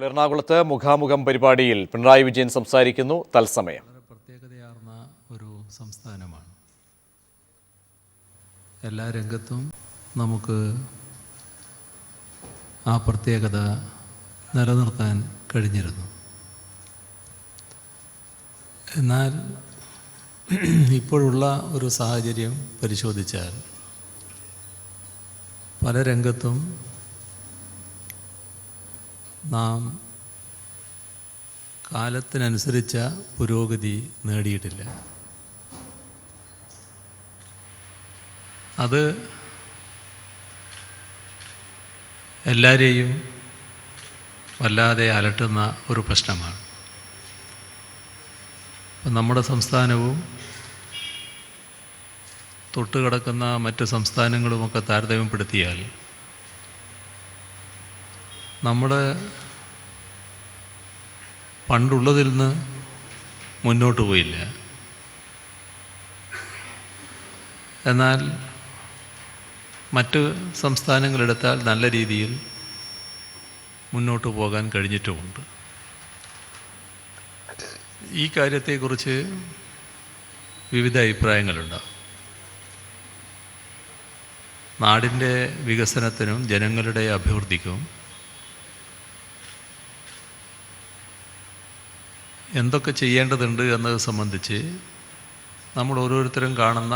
എറണാകുളത്ത് മുഖാമുഖം പരിപാടിയിൽ പിണറായി വിജയൻ സംസാരിക്കുന്നു. തത്സമയം. വളരെ പ്രത്യേകതയാർന്ന ഒരു സംസ്ഥാനമാണ്. എല്ലാ രംഗത്തും നമുക്ക് ആ പ്രത്യേകത നിലനിർത്താൻ കഴിഞ്ഞിരുന്നു. എന്നാൽ ഇപ്പോഴുള്ള ഒരു സാഹചര്യം പരിശോധിച്ചാൽ പല രംഗത്തും നാം കാലത്തിനനുസരിച്ച പുരോഗതി നേടിയിട്ടില്ല. അത് എല്ലാവരെയും വല്ലാതെ അലട്ടുന്ന ഒരു പ്രശ്നമാണ്. നമ്മുടെ സംസ്ഥാനവും തൊട്ടുകിടക്കുന്ന മറ്റ് സംസ്ഥാനങ്ങളുമൊക്കെ താരതമ്യപ്പെടുത്തിയാൽ നമ്മൾ പണ്ടുള്ളതിൽ നിന്ന് മുന്നോട്ട് പോയില്ല. എന്നാൽ മറ്റ് സംസ്ഥാനങ്ങളെടുത്താൽ നല്ല രീതിയിൽ മുന്നോട്ട് പോകാൻ കഴിഞ്ഞിട്ടുമുണ്ട്. ഈ കാര്യത്തെക്കുറിച്ച് വിവിധ അഭിപ്രായങ്ങളുണ്ടാകും. നാടിൻ്റെ വികസനത്തിനും ജനങ്ങളുടെ അഭിവൃദ്ധിക്കും എന്തൊക്കെ ചെയ്യേണ്ടതുണ്ട് എന്നത് സംബന്ധിച്ച് നമ്മൾ ഓരോരുത്തരും കാണുന്ന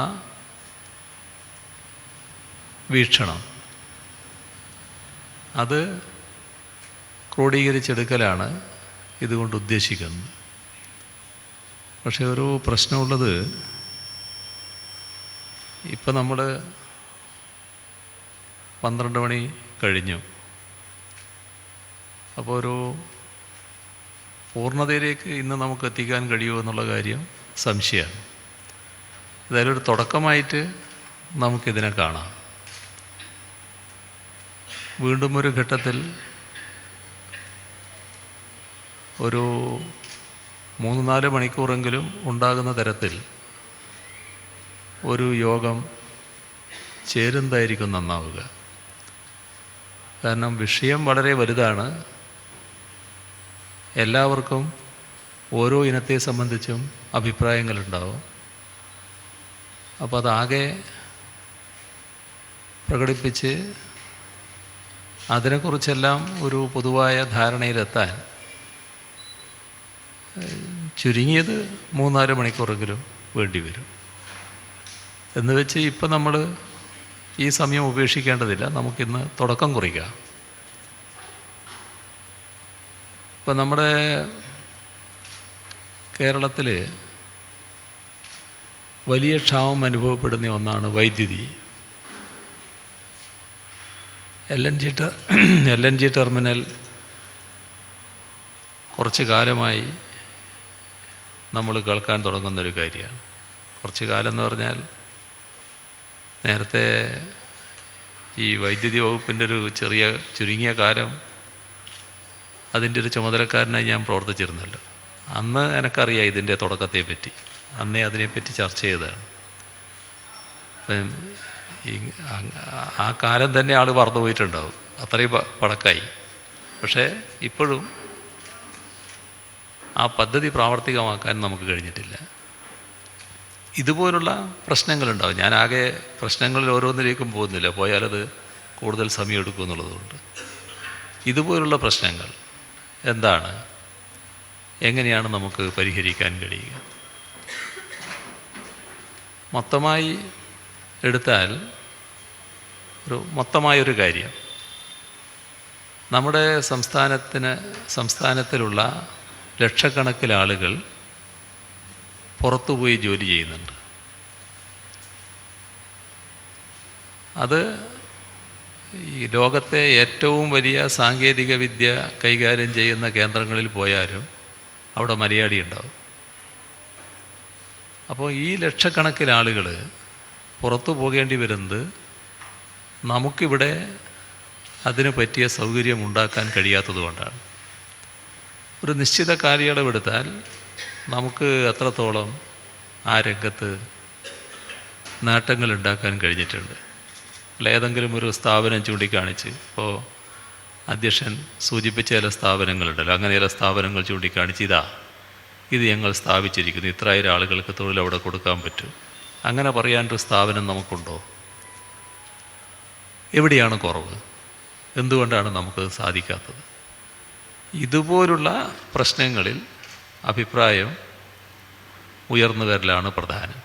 വീക്ഷണം അത് ക്രോഡീകരിച്ചെടുക്കലാണ് ഇതുകൊണ്ട് ഉദ്ദേശിക്കുന്നത്. പക്ഷേ ഒരു പ്രശ്നമുള്ളത്, ഇപ്പം നമ്മൾ 12 മണി കഴിഞ്ഞു. അപ്പോൾ ഒരു പൂർണ്ണതയിലേക്ക് ഇന്ന് നമുക്ക് എത്തിക്കാൻ കഴിയുമോ എന്നുള്ള കാര്യം സംശയമാണ്. ഏതായാലും ഒരു തുടക്കമായിട്ട് നമുക്കിതിനെ കാണാം. വീണ്ടും ഒരു ഘട്ടത്തിൽ ഒരു 3-4 മണിക്കൂറെങ്കിലും ഉണ്ടാകുന്ന തരത്തിൽ ഒരു യോഗം ചേരുന്നതായിരിക്കും നന്നാവുക. കാരണം വിഷയം വളരെ വലുതാണ്. എല്ലാവർക്കും ഓരോ ഇനത്തെ സംബന്ധിച്ചും അഭിപ്രായങ്ങളുണ്ടാവും. അപ്പോൾ അതാകെ പ്രകടിപ്പിച്ച് അതിനെക്കുറിച്ചെല്ലാം ഒരു പൊതുവായ ധാരണയിലെത്താൻ ചുരുങ്ങിയത് 3-4 മണിക്കൂറെങ്കിലും വേണ്ടി വരും. എന്ന് വെച്ച് ഇപ്പം നമ്മൾ ഈ സമയം ഉപേക്ഷിക്കേണ്ടതില്ല. നമുക്കിന്ന് തുടക്കം കുറിക്കാം. ഇപ്പം നമ്മുടെ കേരളത്തിൽ വലിയ ക്ഷാമം അനുഭവപ്പെടുന്ന ഒന്നാണ് വൈദ്യുതി. LNG ടെർമിനൽ കുറച്ച് കാലമായി നമ്മൾ കേൾക്കാൻ തുടങ്ങുന്നൊരു കാര്യമാണ്. കുറച്ച് കാലം എന്ന് പറഞ്ഞാൽ നേരത്തെ ഈ വൈദ്യുതി വകുപ്പിൻ്റെ ഒരു ചുരുങ്ങിയ കാലം അതിൻ്റെ ഒരു ചുമതലക്കാരനായി ഞാൻ പ്രവർത്തിച്ചിരുന്നല്ലോ. അന്ന് എനിക്കറിയാം ഇതിൻ്റെ തുടക്കത്തെ പറ്റി. അന്നേ അതിനെപ്പറ്റി ചർച്ച ചെയ്തതാണ്. ആ കാലം തന്നെ ആൾ മറന്നു പോയിട്ടുണ്ടാവും, അത്രയും പഴക്കമായി. പക്ഷേ ഇപ്പോഴും ആ പദ്ധതി പ്രാവർത്തികമാക്കാൻ നമുക്ക് കഴിഞ്ഞിട്ടില്ല. ഇതുപോലുള്ള പ്രശ്നങ്ങളുണ്ടാവും. ഞാൻ ആകെ പ്രശ്നങ്ങളിൽ ഓരോന്നിലേക്കും പോകുന്നില്ല, പോയാലത് കൂടുതൽ സമയം എടുക്കും എന്നുള്ളതുകൊണ്ട്. ഇതുപോലുള്ള പ്രശ്നങ്ങൾ എന്താണ്, എങ്ങനെയാണ് നമുക്ക് പരിഹരിക്കാൻ കഴിയുക? മൊത്തമായി എടുത്താൽ മൊത്തമായൊരു കാര്യം, നമ്മുടെ സംസ്ഥാനത്തിലുള്ള ലക്ഷക്കണക്കിന് ആളുകൾ പുറത്തുപോയി ജോലി ചെയ്യുന്നുണ്ട്. അത് ഈ ലോകത്തെ ഏറ്റവും വലിയ സാങ്കേതിക വിദ്യ കൈകാര്യം ചെയ്യുന്ന കേന്ദ്രങ്ങളിൽ പോയാലും അവിടെ മലയാളി ഉണ്ടാവും. അപ്പോൾ ഈ ലക്ഷക്കണക്കിന് ആളുകൾ പുറത്തു പോകേണ്ടി വരുന്നത് നമുക്കിവിടെ അതിന് പറ്റിയ സൗകര്യം ഉണ്ടാക്കാൻ കഴിയാത്തതുകൊണ്ടാണ്. ഒരു നിശ്ചിത കാലയളവെടുത്താൽ നമുക്ക് എത്രത്തോളം ആ രംഗത്ത് നേട്ടങ്ങൾ ഉണ്ടാക്കാൻ കഴിഞ്ഞിട്ടുണ്ട്. അല്ല, ഏതെങ്കിലും ഒരു സ്ഥാപനം ചൂണ്ടിക്കാണിച്ച് ഇപ്പോൾ അധ്യക്ഷൻ സൂചിപ്പിച്ച ചില സ്ഥാപനങ്ങളുണ്ടല്ലോ, അങ്ങനെ ചില സ്ഥാപനങ്ങൾ ചൂണ്ടിക്കാണിച്ച് ഇത് ഞങ്ങൾ സ്ഥാപിച്ചിരിക്കുന്നു, ഇത്രായിരം ആളുകൾക്ക് തൊഴിൽ അവിടെ കൊടുക്കാൻ പറ്റും. അങ്ങനെ പറയാനൊരു സ്ഥാപനം നമുക്കുണ്ടോ? എവിടെയാണ് കുറവ്? എന്തുകൊണ്ടാണ് നമുക്കത് സാധിക്കാത്തത്? ഇതുപോലുള്ള പ്രശ്നങ്ങളിൽ അഭിപ്രായം ഉയർന്നു വരലാണ് പ്രധാനം.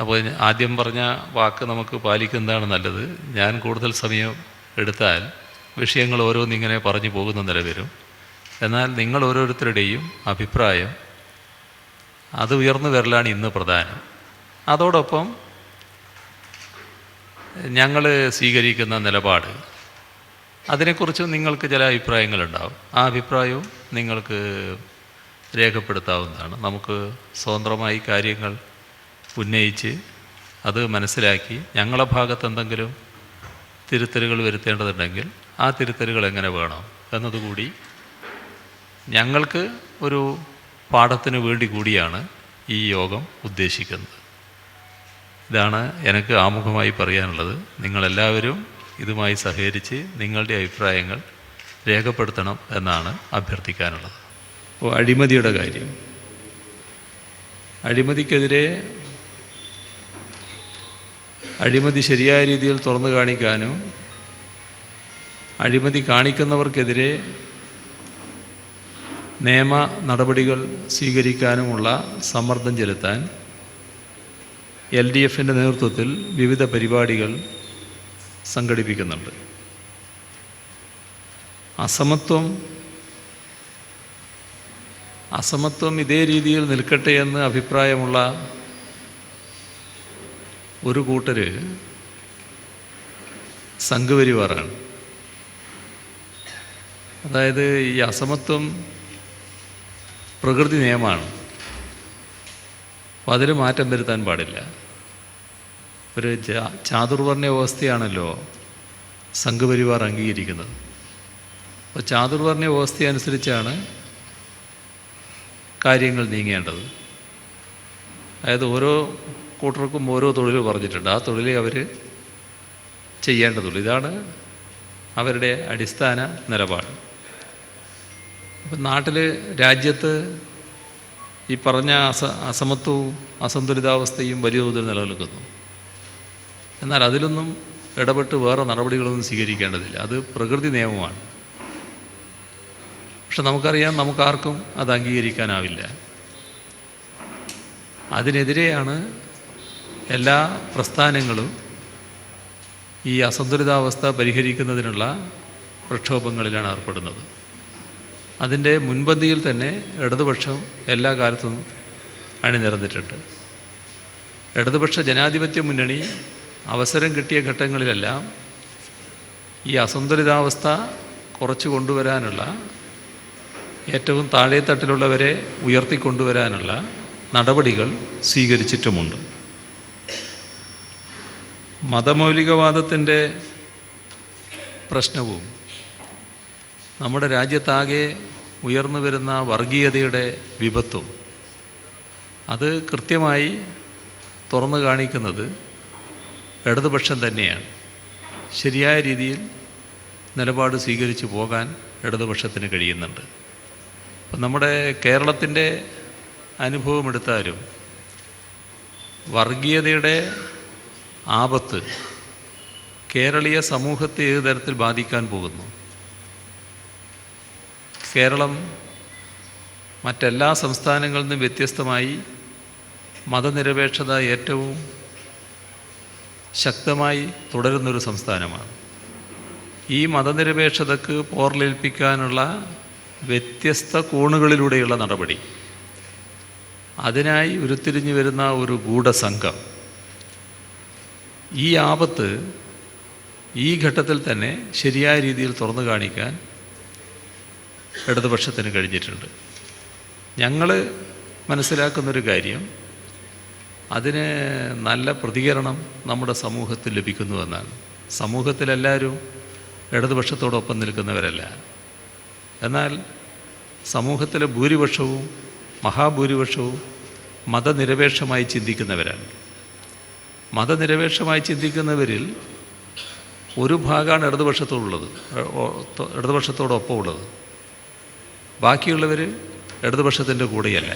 അപ്പോൾ ആദ്യം പറഞ്ഞ വാക്ക് നമുക്ക് പാലിക്കുന്നതാണ് നല്ലത്. ഞാൻ കൂടുതൽ സമയം എടുത്താൽ വിഷയങ്ങൾ ഓരോന്നിങ്ങനെ പറഞ്ഞു പോകുന്ന നില വരും. എന്നാൽ നിങ്ങൾ ഓരോരുത്തരുടെയും അഭിപ്രായം അത് ഉയർന്നു വരലാണ് ഇന്ന് പ്രധാനം. അതോടൊപ്പം ഞങ്ങൾ സ്വീകരിക്കുന്ന നിലപാട്, അതിനെക്കുറിച്ചും നിങ്ങൾക്ക് ചില അഭിപ്രായങ്ങളുണ്ടാവും. ആ അഭിപ്രായവും നിങ്ങൾക്ക് രേഖപ്പെടുത്താവുന്നതാണ്. നമുക്ക് സ്വതന്ത്രമായി കാര്യങ്ങൾ ഉന്നയിച്ച് അത് മനസ്സിലാക്കി ഞങ്ങളെ ഭാഗത്ത് എന്തെങ്കിലും തിരുത്തലുകൾ വരുത്തേണ്ടതുണ്ടെങ്കിൽ ആ തിരുത്തലുകൾ എങ്ങനെ വേണം എന്നതുകൂടി ഞങ്ങൾക്ക് ഒരു പാഠത്തിന് വേണ്ടി കൂടിയാണ് ഈ യോഗം ഉദ്ദേശിക്കുന്നത്. ഇതാണ് എനിക്ക് ആമുഖമായി പറയാനുള്ളത്. നിങ്ങളെല്ലാവരും ഇതുമായി സഹകരിച്ച് നിങ്ങളുടെ അഭിപ്രായങ്ങൾ രേഖപ്പെടുത്തണം എന്നാണ് അഭ്യർത്ഥിക്കാനുള്ളത്. അപ്പോൾ അഴിമതിയുടെ കാര്യം, അഴിമതി ശരിയായ രീതിയിൽ തുറന്നു കാണിക്കാനും അഴിമതി കാണിക്കുന്നവർക്കെതിരെ നിയമ നടപടികൾ സ്വീകരിക്കാനുമുള്ള സമ്മർദ്ദം ചെലുത്താൻ LDFൻ്റെ നേതൃത്വത്തിൽ വിവിധ പരിപാടികൾ സംഘടിപ്പിക്കുന്നുണ്ട്. അസമത്വം ഇതേ രീതിയിൽ നിൽക്കട്ടെ എന്ന് അഭിപ്രായമുള്ള ഒരു കൂട്ടർ സംഘപരിവാറാണ്. അതായത് ഈ അസമത്വം പ്രകൃതി നിയമമാണ്, അപ്പോൾ അതിൽ മാറ്റം വരുത്താൻ പാടില്ല. ഒരു ചാതുർവർണ്ണ വ്യവസ്ഥയാണല്ലോ സംഘപരിവാർ അംഗീകരിക്കുന്നത്. അപ്പോൾ ചാതുർവർണ്ണ വ്യവസ്ഥ അനുസരിച്ചാണ് കാര്യങ്ങൾ നീങ്ങേണ്ടത്. അതായത് ഓരോ കൂട്ടർക്കും ഓരോ തൊഴിൽ പറഞ്ഞിട്ടുണ്ട്, ആ തൊഴിൽ അവർ ചെയ്യേണ്ടതുള്ളൂ. ഇതാണ് അവരുടെ അടിസ്ഥാന നിലപാട്. അപ്പം രാജ്യത്ത് ഈ പറഞ്ഞ അസമത്വവും അസന്തുലിതാവസ്ഥയും വലിയ തോതിൽ നിലനിൽക്കുന്നു. എന്നാൽ അതിലൊന്നും ഇടപെട്ട് വേറെ നടപടികളൊന്നും സ്വീകരിക്കേണ്ടതില്ല. അത് പ്രകൃതി നിയമമാണ്. പക്ഷെ നമുക്കറിയാം, നമുക്കാർക്കും അത് അംഗീകരിക്കാനാവില്ല. അതിനെതിരെയാണ് എല്ലാ പ്രസ്ഥാനങ്ങളും ഈ അസന്തുലിതാവസ്ഥ പരിഹരിക്കുന്നതിനുള്ള പ്രക്ഷോഭങ്ങളിലാണ് ഏർപ്പെടുന്നത്. അതിൻ്റെ മുൻപന്തിയിൽ തന്നെ ഇടതുപക്ഷം എല്ലാ കാലത്തും അണിനിരന്നിട്ടുണ്ട്. ഇടതുപക്ഷ ജനാധിപത്യ മുന്നണി അവസരം കിട്ടിയ ഘട്ടങ്ങളിലെല്ലാം ഈ അസന്തുലിതാവസ്ഥ കുറച്ച് കൊണ്ടുവരാനുള്ള, ഏറ്റവും താഴെത്തട്ടിലുള്ളവരെ ഉയർത്തിക്കൊണ്ടുവരാനുള്ള നടപടികൾ സ്വീകരിച്ചിട്ടുമുണ്ട്. മതമൗലികവാദത്തിൻ്റെ പ്രശ്നവും നമ്മുടെ രാജ്യത്താകെ ഉയർന്നു വരുന്ന വർഗീയതയുടെ വിപത്തും അത് കൃത്യമായി തുറന്നു കാണിക്കുന്നത് ഇടതുപക്ഷം തന്നെയാണ്. ശരിയായ രീതിയിൽ നിലപാട് സ്വീകരിച്ചു പോകാൻ ഇടതുപക്ഷത്തിന് കഴിയുന്നുണ്ട്. അപ്പം നമ്മുടെ കേരളത്തിൻ്റെ അനുഭവം എടുത്താലും വർഗീയതയുടെ ആപത്ത് കേരളീയ സമൂഹത്തെ ഏത് തരത്തിൽ ബാധിക്കാൻ പോകുന്നു? കേരളം മറ്റെല്ലാ സംസ്ഥാനങ്ങളിൽ നിന്നും വ്യത്യസ്തമായി മതനിരപേക്ഷത ഏറ്റവും ശക്തമായി തുടരുന്നൊരു സംസ്ഥാനമാണ്. ഈ മതനിരപേക്ഷതക്ക് പോർലേൽപ്പിക്കാനുള്ള വ്യത്യസ്ത കോണുകളിലൂടെയുള്ള നടപടി, അതിനായി ഉരുത്തിരിഞ്ഞു വരുന്ന ഒരു ഗൂഢസംഘം, ഈ ആപത്ത് ഈ ഘട്ടത്തിൽ തന്നെ ശരിയായ രീതിയിൽ തുറന്നു കാണിക്കാൻ ഇടതുപക്ഷത്തിന് കഴിഞ്ഞിട്ടുണ്ട്. ഞങ്ങൾ മനസ്സിലാക്കുന്നൊരു കാര്യം, അതിന് നല്ല പ്രതികരണം നമ്മുടെ സമൂഹത്തിൽ ലഭിക്കുന്നുവെന്നാണ്. സമൂഹത്തിലെല്ലാവരും ഇടതുപക്ഷത്തോടൊപ്പം നിൽക്കുന്നവരല്ല. എന്നാൽ സമൂഹത്തിലെ ഭൂരിപക്ഷവും മഹാഭൂരിപക്ഷവും മതനിരപേക്ഷമായി ചിന്തിക്കുന്നവരാണ്. മതനിരപേക്ഷമായി ചിന്തിക്കുന്നവരിൽ ഒരു ഭാഗമാണ് ഇടതുപക്ഷത്തോടൊപ്പം ഉള്ളത്. ബാക്കിയുള്ളവർ ഇടതുപക്ഷത്തിൻ്റെ കൂടെയല്ല.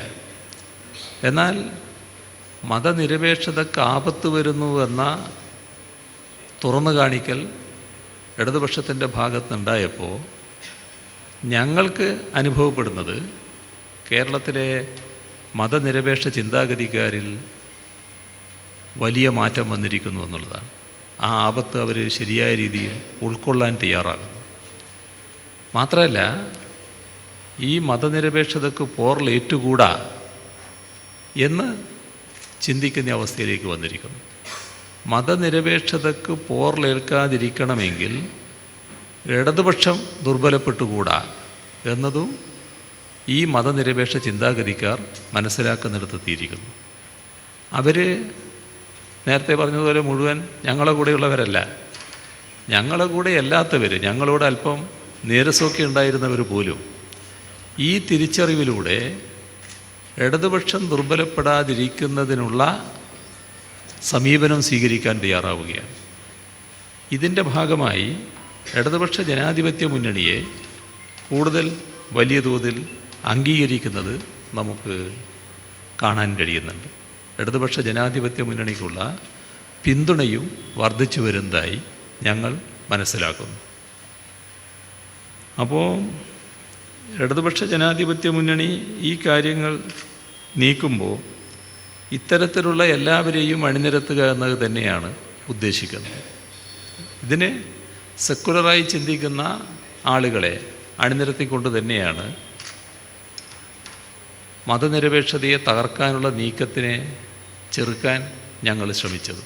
എന്നാൽ മതനിരപേക്ഷതയ്ക്ക് ആപത്ത് വരുന്നുവെന്ന തുറന്നു കാണിക്കൽ ഇടതുപക്ഷത്തിൻ്റെ ഭാഗത്തുനിന്നുണ്ടായപ്പോൾ ഞങ്ങൾക്ക് അനുഭവപ്പെടുന്നത് കേരളത്തിലെ മതനിരപേക്ഷ ചിന്താഗതിക്കാരിൽ വലിയ മാറ്റം വന്നിരിക്കുന്നു എന്നുള്ളതാണ്. ആ ആപത്ത് അവർ ശരിയായ രീതിയിൽ ഉൾക്കൊള്ളാൻ തയ്യാറാകുന്നു. മാത്രമല്ല, ഈ മതനിരപേക്ഷതയ്ക്ക് പോറലേറ്റുകൂടാ എന്ന് ചിന്തിക്കുന്ന അവസ്ഥയിലേക്ക് വന്നിരിക്കുന്നു. മതനിരപേക്ഷതയ്ക്ക് പോറലേൽക്കാതിരിക്കണമെങ്കിൽ ഇടതുപക്ഷം ദുർബലപ്പെട്ടുകൂടാ എന്നതും ഈ മതനിരപേക്ഷ ചിന്താഗതിക്കാർ മനസ്സിലാക്കുന്നിടത്തെത്തിയിരിക്കുന്നു. അവർ നേരത്തെ പറഞ്ഞതുപോലെ മുഴുവൻ ഞങ്ങളെ കൂടെയുള്ളവരല്ല. ഞങ്ങളെ കൂടെ അല്ലാത്തവർ, ഞങ്ങളോട് അല്പം നീരസമൊക്കെ ഉണ്ടായിരുന്നവർ പോലും ഈ തിരിച്ചറിവിലൂടെ ഇടതുപക്ഷം ദുർബലപ്പെടാതിരിക്കുന്നതിനുള്ള സമീപനം സ്വീകരിക്കാൻ തയ്യാറാവുകയാണ്. ഇതിൻ്റെ ഭാഗമായി ഇടതുപക്ഷ ജനാധിപത്യ മുന്നണിയെ കൂടുതൽ വലിയ തോതിൽ അംഗീകരിക്കുന്നത് നമുക്ക് കാണാൻ കഴിയുന്നുണ്ട്. ഇടതുപക്ഷ ജനാധിപത്യ മുന്നണിക്കുള്ള പിന്തുണയും വർദ്ധിച്ചു വരുന്നതായി ഞങ്ങൾ മനസ്സിലാക്കുന്നു. അപ്പോൾ ഇടതുപക്ഷ ജനാധിപത്യ മുന്നണി ഈ കാര്യങ്ങൾ നീക്കുമ്പോൾ ഇത്തരത്തിലുള്ള എല്ലാവരെയും അണിനിരത്തുക എന്നത് തന്നെയാണ് ഉദ്ദേശിക്കുന്നത്. ഇതിന് സെക്കുലറായി ചിന്തിക്കുന്ന ആളുകളെ അണിനിരത്തിക്കൊണ്ട് തന്നെയാണ് മതനിരപേക്ഷതയെ തകർക്കാനുള്ള നീക്കത്തിനെ ചെറുക്കാൻ ഞങ്ങൾ ശ്രമിച്ചത്.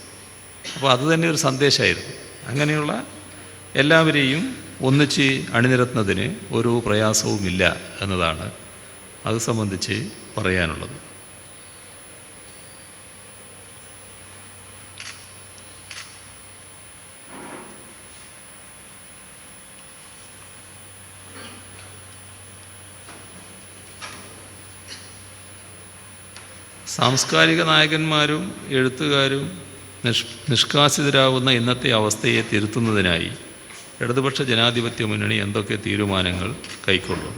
അപ്പോൾ അതുതന്നെ ഒരു സന്ദേശമായിരുന്നു. അങ്ങനെയുള്ള എല്ലാവരെയും ഒന്നിച്ച് അണിനിരത്തുന്നതിന് ഒരു പ്രയാസവുമില്ല എന്നതാണ് അത് സംബന്ധിച്ച് പറയാനുള്ളത്. സാംസ്കാരിക നായകന്മാരും എഴുത്തുകാരും നിഷ്കാസിതരാകുന്ന ഇന്നത്തെ അവസ്ഥയെ തിരുത്തുന്നതിനായി ഇടതുപക്ഷ ജനാധിപത്യ മുന്നണി എന്തൊക്കെ തീരുമാനങ്ങൾ കൈക്കൊള്ളും?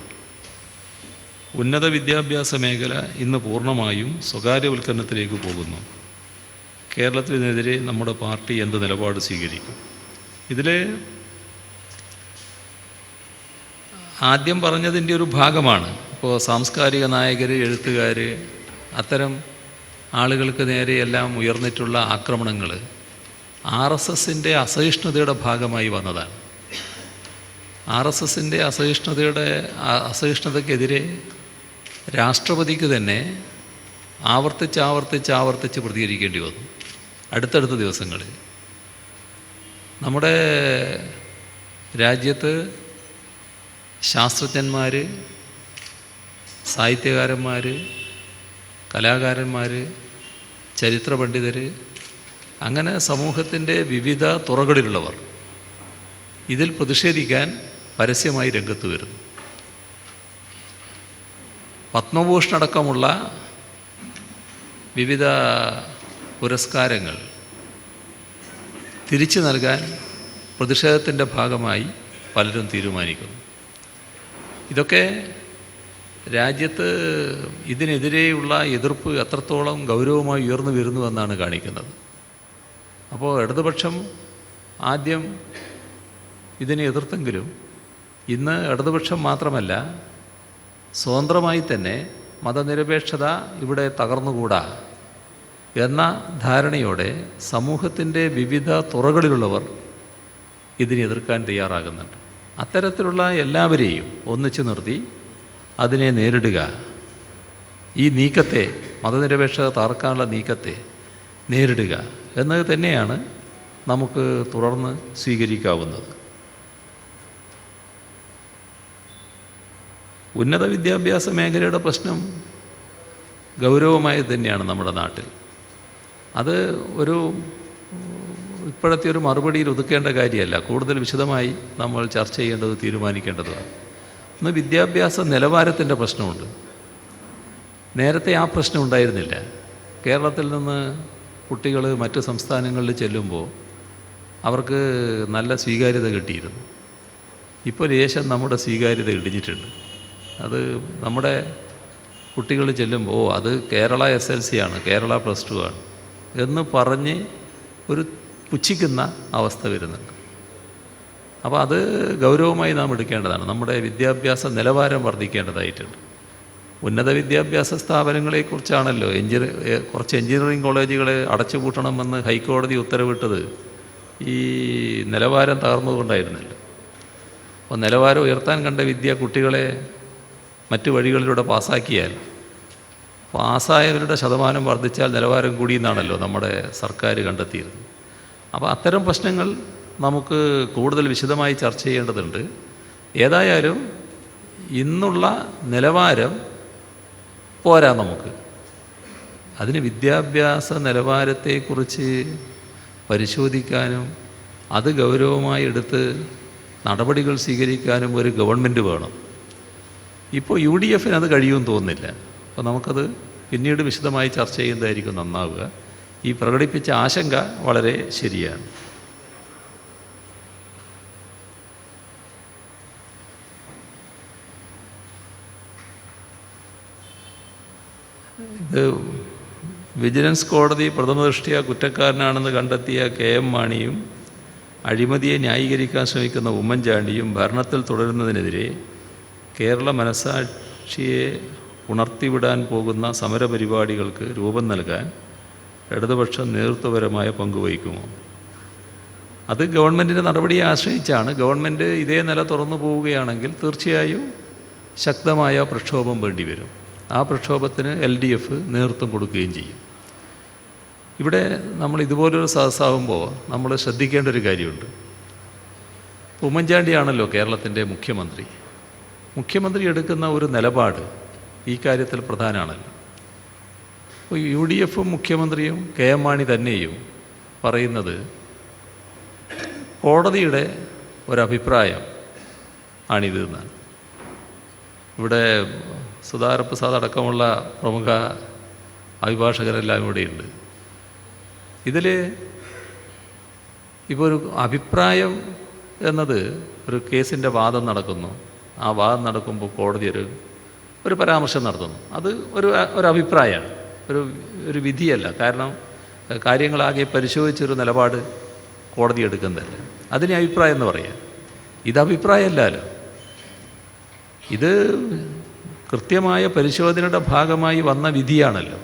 ഉന്നത വിദ്യാഭ്യാസ മേഖല ഇന്ന് പൂർണ്ണമായും സ്വകാര്യവൽക്കരണത്തിലേക്ക് പോകുന്നു. കേരളത്തിനെതിരെ നമ്മുടെ പാർട്ടി എന്ത് നിലപാട് സ്വീകരിക്കും? ഇതിൽ ആദ്യം പറഞ്ഞതിൻ്റെ ഒരു ഭാഗമാണ്. ഇപ്പോൾ സാംസ്കാരിക നായകർ, എഴുത്തുകാർ, അത്തരം ആളുകൾക്ക് നേരെയെല്ലാം ഉയർന്നിട്ടുള്ള ആക്രമണങ്ങൾ RSSൻ്റെ അസഹിഷ്ണുതയുടെ ഭാഗമായി വന്നതാണ്. RSSൻ്റെ അസഹിഷ്ണുതയ്ക്കെതിരെ രാഷ്ട്രപതിക്ക് തന്നെ ആവർത്തിച്ച് പ്രതികരിക്കേണ്ടി വന്നു അടുത്തടുത്ത ദിവസങ്ങളിൽ. നമ്മുടെ രാജ്യത്ത് ശാസ്ത്രജ്ഞന്മാർ, സാഹിത്യകാരന്മാർ, കലാകാരന്മാർ, ചരിത്ര പണ്ഡിതർ, അങ്ങനെ സമൂഹത്തിൻ്റെ വിവിധ തുറകളിലുള്ളവർ ഇതിൽ പ്രതിഷേധിക്കാൻ പരസ്യമായി രംഗത്ത് വരുന്നു. പത്മഭൂഷൺ അടക്കമുള്ള വിവിധ പുരസ്കാരങ്ങൾ തിരിച്ചു നൽകാൻ പ്രതിഷേധത്തിൻ്റെ ഭാഗമായി പലരും തീരുമാനിക്കുന്നു. ഇതൊക്കെ രാജ്യത്ത് ഇതിനെതിരെയുള്ള എതിർപ്പ് എത്രത്തോളം ഗൗരവമായി ഉയർന്നു വരുന്നുവെന്നാണ് കാണിക്കുന്നത്. അപ്പോൾ ഇടതുപക്ഷം ആദ്യം ഇതിനെ എതിർത്തെങ്കിലും ഇന്ന് ഇടതുപക്ഷം മാത്രമല്ല, സ്വതന്ത്രമായി തന്നെ മതനിരപേക്ഷത ഇവിടെ തകർന്നുകൂടാ എന്ന ധാരണയോടെ സമൂഹത്തിൻ്റെ വിവിധ തുറകളിലുള്ളവർ ഇതിനെ എതിർക്കാൻ തയ്യാറാകുന്നുണ്ട്. അത്തരത്തിലുള്ള എല്ലാവരെയും ഒന്നിച്ചു നിർത്തി അതിനെ നേരിടുക, ഈ നീക്കത്തെ, മതനിരപേക്ഷത തകർക്കാനുള്ള നീക്കത്തെ നേരിടുക എന്നത് തന്നെയാണ് നമുക്ക് തുടർന്ന് സ്വീകരിക്കാവുന്നത്. ഉന്നത വിദ്യാഭ്യാസ മേഖലയുടെ പ്രശ്നം ഗൗരവമായി തന്നെയാണ് നമ്മുടെ നാട്ടിൽ. അത് ഇപ്പോഴത്തെ ഒരു മറുപടിയിൽ ഒതുക്കേണ്ട കാര്യമല്ല, കൂടുതൽ വിശദമായി നമ്മൾ ചർച്ച ചെയ്യേണ്ടത്, തീരുമാനിക്കേണ്ടതാണ്. ഇന്ന് വിദ്യാഭ്യാസ നിലവാരത്തിൻ്റെ പ്രശ്നമുണ്ട്. നേരത്തെ ആ പ്രശ്നം ഉണ്ടായിരുന്നില്ല. കേരളത്തിൽ നിന്ന് കുട്ടികൾ മറ്റ് സംസ്ഥാനങ്ങളിൽ ചെല്ലുമ്പോൾ അവർക്ക് നല്ല സ്വീകാര്യത കിട്ടിയിരുന്നു. ഇപ്പോൾ ലേശം നമ്മുടെ സ്വീകാര്യത ഇടിഞ്ഞിട്ടുണ്ട്. അത് നമ്മുടെ കുട്ടികൾ ചെല്ലുമ്പോൾ അത് കേരള SLC ആണ്, കേരള +2 ആണ് എന്ന് പറഞ്ഞ് ഒരു പുച്ഛിക്കുന്ന അവസ്ഥ വരുന്നുണ്ട്. അപ്പോൾ അത് ഗൗരവമായി നാം എടുക്കേണ്ടതാണ്. നമ്മുടെ വിദ്യാഭ്യാസ നിലവാരം വർദ്ധിക്കേണ്ടതായിട്ടുണ്ട്. ഉന്നത വിദ്യാഭ്യാസ സ്ഥാപനങ്ങളെക്കുറിച്ചാണല്ലോ കുറച്ച് എഞ്ചിനീയറിംഗ് കോളേജുകളെ അടച്ചുപൂട്ടണമെന്ന് ഹൈക്കോടതി ഉത്തരവിട്ടത് ഈ നിലവാരം തകർന്നുകൊണ്ടായിരുന്നല്ലോ. അപ്പോൾ നിലവാരം ഉയർത്താൻ കണ്ട കുട്ടികളെ മറ്റു വഴികളിലൂടെ പാസ്സാക്കിയാൽ പാസ്സായവരുടെ ശതമാനം വർദ്ധിച്ചാൽ നിലവാരം കൂടിയെന്നാണല്ലോ നമ്മുടെ സർക്കാർ കണ്ടെത്തിയിരുന്നത്. അപ്പോൾ അത്തരം പ്രശ്നങ്ങൾ നമുക്ക് കൂടുതൽ വിശദമായി ചർച്ച ചെയ്യേണ്ടതുണ്ട്. ഏതായാലും ഇന്നുള്ള നിലവാരം പോരാ നമുക്ക്. അതിന് വിദ്യാഭ്യാസ നിലവാരത്തെക്കുറിച്ച് പരിശോധിക്കാനും അത് ഗൗരവമായി എടുത്ത് നടപടികൾ സ്വീകരിക്കാനും ഒരു ഗവൺമെൻറ് വേണം. ഇപ്പോൾ UDFന് അത് കഴിയുമെന്ന് തോന്നുന്നില്ല. അപ്പോൾ നമുക്കത് പിന്നീട് വിശദമായി ചർച്ച ചെയ്യുന്നതായിരിക്കും നന്നാവുക. ഈ പ്രകടിപ്പിച്ച ആശങ്ക വളരെ ശരിയാണ്. ഇത് വിജിലൻസ് കോടതി പ്രഥമദൃഷ്ട്യാ കുറ്റക്കാരനാണെന്ന് കണ്ടെത്തിയ KM മാണിയും അഴിമതിയെ ന്യായീകരിക്കാൻ ശ്രമിക്കുന്ന ഉമ്മൻചാണ്ടിയും ഭരണത്തിൽ തുടരുന്നതിനെതിരെ കേരള മനസാക്ഷിയെ ഉണർത്തിവിടാൻ പോകുന്ന സമരപരിപാടികൾക്ക് രൂപം നൽകാൻ ഇടതുപക്ഷം നേതൃത്വപരമായ പങ്കുവഹിക്കുമോ? അത് ഗവൺമെൻറ്റിൻ്റെ നടപടിയെ ആശ്രയിച്ചാണ്. ഗവൺമെൻറ് ഇതേ നില തുറന്നു പോവുകയാണെങ്കിൽ തീർച്ചയായും ശക്തമായ പ്രക്ഷോഭം വേണ്ടിവരും. ആ പ്രക്ഷോഭത്തിന് LDF നേതൃത്വം കൊടുക്കുകയും ചെയ്യും. ഇവിടെ നമ്മൾ ഇതുപോലൊരു സദസ്സാകുമ്പോൾ നമ്മൾ ശ്രദ്ധിക്കേണ്ട ഒരു കാര്യമുണ്ട്. ഉമ്മൻചാണ്ടിയാണല്ലോ കേരളത്തിൻ്റെ മുഖ്യമന്ത്രി. മുഖ്യമന്ത്രി എടുക്കുന്ന ഒരു നിലപാട് ഈ കാര്യത്തിൽ പ്രധാനമാണല്ലോ. അപ്പോൾ UDF മുഖ്യമന്ത്രിയും KM മാണി തന്നെയും പറയുന്നത് കോടതിയുടെ ഒരഭിപ്രായം ആണിത് എന്നാണ്. ഇവിടെ സുധാകർ പ്രസാദ് അടക്കമുള്ള പ്രമുഖ അഭിഭാഷകരെല്ലാം ഇവിടെയുണ്ട്. ഇതിൽ ഇപ്പോൾ ഒരു അഭിപ്രായം എന്നത് ഒരു കേസിൻ്റെ വാദം നടക്കുന്നു. ആ വാദം നടക്കുമ്പോൾ കോടതി ഒരു പരാമർശം നടത്തുന്നു. അത് ഒരു അഭിപ്രായമാണ്, ഒരു വിധിയല്ല. കാരണം കാര്യങ്ങളാകെ പരിശോധിച്ചൊരു നിലപാട് കോടതി എടുക്കുന്നതല്ല. അതിനെ അഭിപ്രായം എന്ന് പറയാം. ഇത് അഭിപ്രായമല്ലല്ലോ. ഇത് കൃത്യമായ പരിശോധനയുടെ ഭാഗമായി വന്ന വിധിയാണല്ലോ.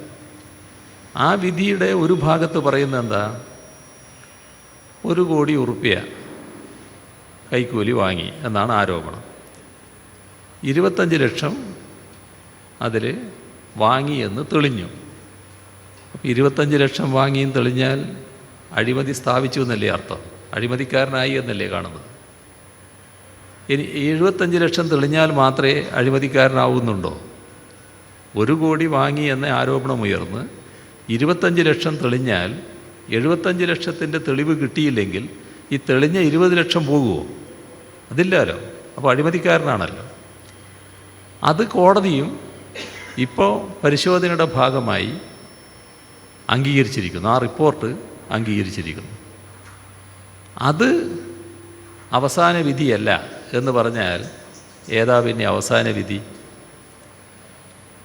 ആ വിധിയുടെ ഒരു ഭാഗത്ത് പറയുന്നത് എന്താ? 1 കോടി ഉറുപ്പ്യ കൈക്കൂലി വാങ്ങി എന്നാണ് ആരോപണം. 25 ലക്ഷം അതിൽ വാങ്ങിയെന്ന് തെളിഞ്ഞു. അപ്പോൾ 25 ലക്ഷം വാങ്ങിയും തെളിഞ്ഞാൽ അഴിമതി സ്ഥാപിച്ചു എന്നല്ലേ അർത്ഥം? അഴിമതിക്കാരനായി എന്നല്ലേ കാണുന്നത്? ഇനി 75 ലക്ഷം തെളിഞ്ഞാൽ മാത്രമേ അഴിമതിക്കാരനാവുന്നുണ്ടോ? 1 കോടി വാങ്ങി എന്ന ആരോപണം ഉയർന്ന് 25 ലക്ഷം തെളിഞ്ഞാൽ 75 ലക്ഷത്തിൻ്റെ തെളിവ് കിട്ടിയില്ലെങ്കിൽ ഈ തെളിഞ്ഞ 20 ലക്ഷം പോകുമോ? അതില്ലല്ലോ. അപ്പോൾ അഴിമതിക്കാരനാണല്ലോ. അത് കോടതിയും ഇപ്പോൾ പരിശോധനയുടെ ഭാഗമായി അംഗീകരിച്ചിരിക്കുന്നു. ആ റിപ്പോർട്ട് അംഗീകരിച്ചിരിക്കുന്നു. അത് അവസാന വിധിയല്ല എന്ന് പറഞ്ഞാൽ ഏതാ പിന്നെ അവസാന വിധി?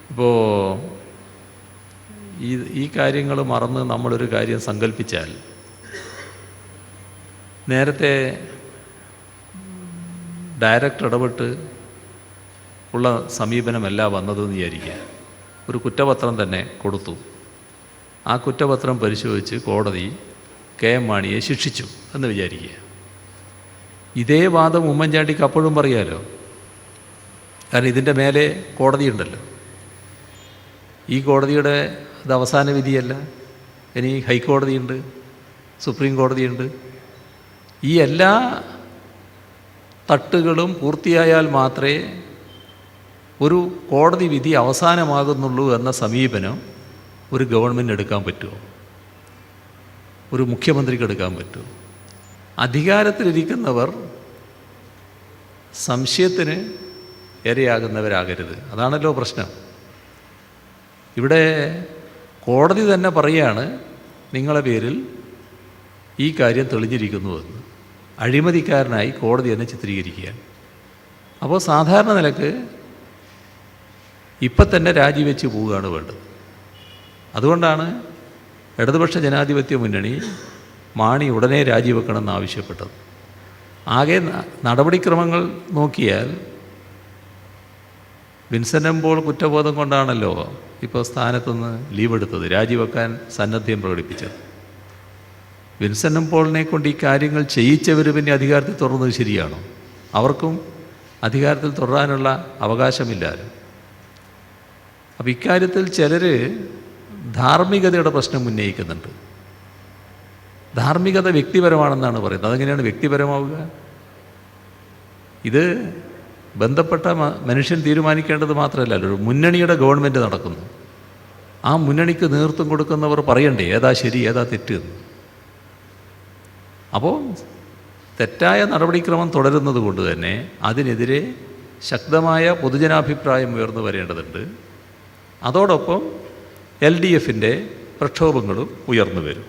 ഇപ്പോൾ ഈ കാര്യങ്ങൾ മറന്ന് നമ്മളൊരു കാര്യം സങ്കല്പിച്ചാൽ, നേരത്തെ ഡയറക്റ്റ് ഇടപെട്ട് ഉള്ള സമീപനമല്ല വന്നതെന്ന് വിചാരിക്കുക. ഒരു കുറ്റപത്രം തന്നെ കൊടുത്തു. ആ കുറ്റപത്രം പരിശോധിച്ച് കോടതി KM മാണിയെ ശിക്ഷിച്ചു എന്ന് വിചാരിക്കുക. ഇതേ വാദം ഉമ്മൻചാണ്ടിക്ക് അപ്പോഴും പറയാമല്ലോ. കാരണം ഇതിൻ്റെ മേലെ കോടതിയുണ്ടല്ലോ. ഈ കോടതിയുടെ ഇത് അവസാന വിധിയല്ല. ഇനി ഹൈക്കോടതിയുണ്ട്, സുപ്രീം കോടതിയുണ്ട്. ഈ എല്ലാ തട്ടുകളും പൂർത്തിയായാൽ മാത്രമേ ഒരു കോടതി വിധി അവസാനമാകുന്നുള്ളൂ എന്ന സമീപനം ഒരു ഗവൺമെൻറ് എടുക്കാൻ പറ്റുമോ? ഒരു മുഖ്യമന്ത്രിക്ക് എടുക്കാൻ പറ്റുമോ? അധികാരത്തിലിരിക്കുന്നവർ സംശയത്തിന് ഇരയാകുന്നവരാകരുത്. അതാണല്ലോ പ്രശ്നം. ഇവിടെ കോടതി തന്നെ പറയുകയാണ്, നിങ്ങളുടെ പേരിൽ ഈ കാര്യം തെളിഞ്ഞിരിക്കുന്നുവെന്ന് അഴിമതിക്കാരനായി കോടതി തന്നെ ചിത്രീകരിക്കുകയാണ്. അപ്പോൾ സാധാരണ നിലക്ക് ഇപ്പം തന്നെ രാജിവെച്ച് പോവുകയാണ് വേണ്ടത്. അതുകൊണ്ടാണ് ഇടതുപക്ഷ ജനാധിപത്യ മുന്നണി മാണി ഉടനെ രാജിവെക്കണമെന്ന് ആവശ്യപ്പെട്ടത്. ആകെ നടപടിക്രമങ്ങൾ നോക്കിയാൽ വിൻസെൻ്റ് എംപോൾ കുറ്റബോധം കൊണ്ടാണല്ലോ ഇപ്പോൾ സ്ഥാനത്തുനിന്ന് ലീവ് എടുത്തത്, രാജിവെക്കാൻ സന്നദ്ധം പ്രകടിപ്പിച്ചത്. വിൻസെൻ്റ് എംപോളിനെ കൊണ്ട് ഈ കാര്യങ്ങൾ ചെയ്യിച്ചവർ പിന്നെ അധികാരത്തിൽ തുടർന്നത് ശരിയാണോ? അവർക്കും അധികാരത്തിൽ തുടരാനുള്ള അവകാശമില്ലാലോ. അപ്പോൾ ഇക്കാര്യത്തിൽ ചിലർ ധാർമ്മികതയുടെ പ്രശ്നം ഉന്നയിക്കുന്നുണ്ട്. ധാർമ്മികത വ്യക്തിപരമാണെന്നാണ് പറയുന്നത്. അതെങ്ങനെയാണ് വ്യക്തിപരമാവുക? ഇത് ബന്ധപ്പെട്ട മനുഷ്യൻ തീരുമാനിക്കേണ്ടത് മാത്രമല്ലല്ലോ. ഒരു മുന്നണിയുടെ ഗവൺമെൻറ് നടക്കുന്നു. ആ മുന്നണിക്ക് നേതൃത്വം കൊടുക്കുന്നവർ പറയണ്ടേ ഏതാ ശരി ഏതാ തെറ്റ് എന്ന്. അപ്പോൾ തെറ്റായ നടപടിക്രമം തുടരുന്നത് കൊണ്ട് തന്നെ അതിനെതിരെ ശക്തമായ പൊതുജനാഭിപ്രായം ഉയർന്നു വരേണ്ടതുണ്ട്. അതോടൊപ്പം LDFൻ്റെ പ്രക്ഷോഭങ്ങളും ഉയർന്നു വരും.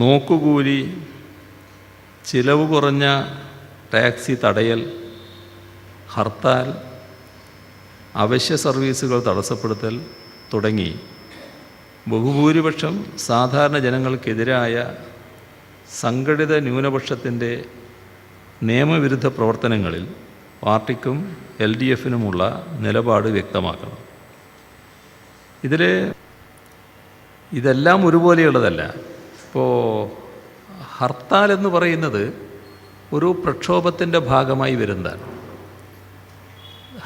നോക്കുകൂലി, ചിലവ് കുറഞ്ഞ ടാക്സി തടയൽ, ഹർത്താൽ, അവശ്യ സർവീസുകൾ തടസ്സപ്പെടുത്തൽ തുടങ്ങി ബഹുഭൂരിപക്ഷം സാധാരണ ജനങ്ങൾക്കെതിരായ സംഘടിത ന്യൂനപക്ഷത്തിൻ്റെ നിയമവിരുദ്ധ പ്രവർത്തനങ്ങളിൽ പാർട്ടിക്കും LDFനുമുള്ള നിലപാട് വ്യക്തമാക്കണം. ഇതെല്ലാം ഒരുപോലെയുള്ളതല്ല. ഇപ്പോൾ ഹർത്താൽ എന്ന് പറയുന്നത് ഒരു പ്രക്ഷോഭത്തിൻ്റെ ഭാഗമായി വരുന്നതാണ്.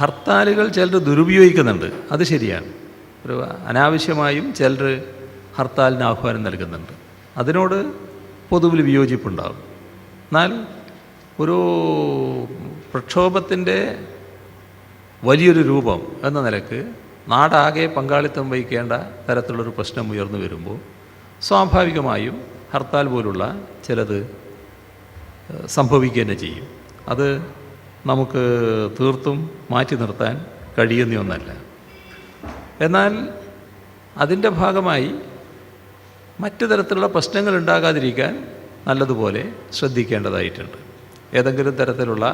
ഹർത്താലുകൾ ചിലർ ദുരുപയോഗിക്കുന്നുണ്ട്, അത് ശരിയാണ്. ഒരു അനാവശ്യമായും ചിലർ ഹർത്താലിന് ആഹ്വാനം നൽകുന്നുണ്ട്. അതിനോട് പൊതുവിൽ വിയോജിപ്പുണ്ടാകും. എന്നാൽ ഒരു പ്രക്ഷോഭത്തിൻ്റെ വലിയൊരു രൂപം എന്ന നിലക്ക് നാടാകെ പങ്കാളിത്തം വഹിക്കേണ്ട തരത്തിലുള്ളൊരു പ്രശ്നം ഉയർന്നു വരുമ്പോൾ സ്വാഭാവികമായും ഹർത്താൽ പോലുള്ള ചിലത് സംഭവിക്കുക തന്നെ ചെയ്യും. അത് നമുക്ക് തീർത്തും മാറ്റി നിർത്താൻ കഴിയുന്ന ഒന്നല്ല. എന്നാൽ അതിൻ്റെ ഭാഗമായി മറ്റു തരത്തിലുള്ള പ്രശ്നങ്ങൾ ഉണ്ടാകാതിരിക്കാൻ നല്ലതുപോലെ ശ്രദ്ധിക്കേണ്ടതായിട്ടുണ്ട്. ഏതെങ്കിലും തരത്തിലുള്ള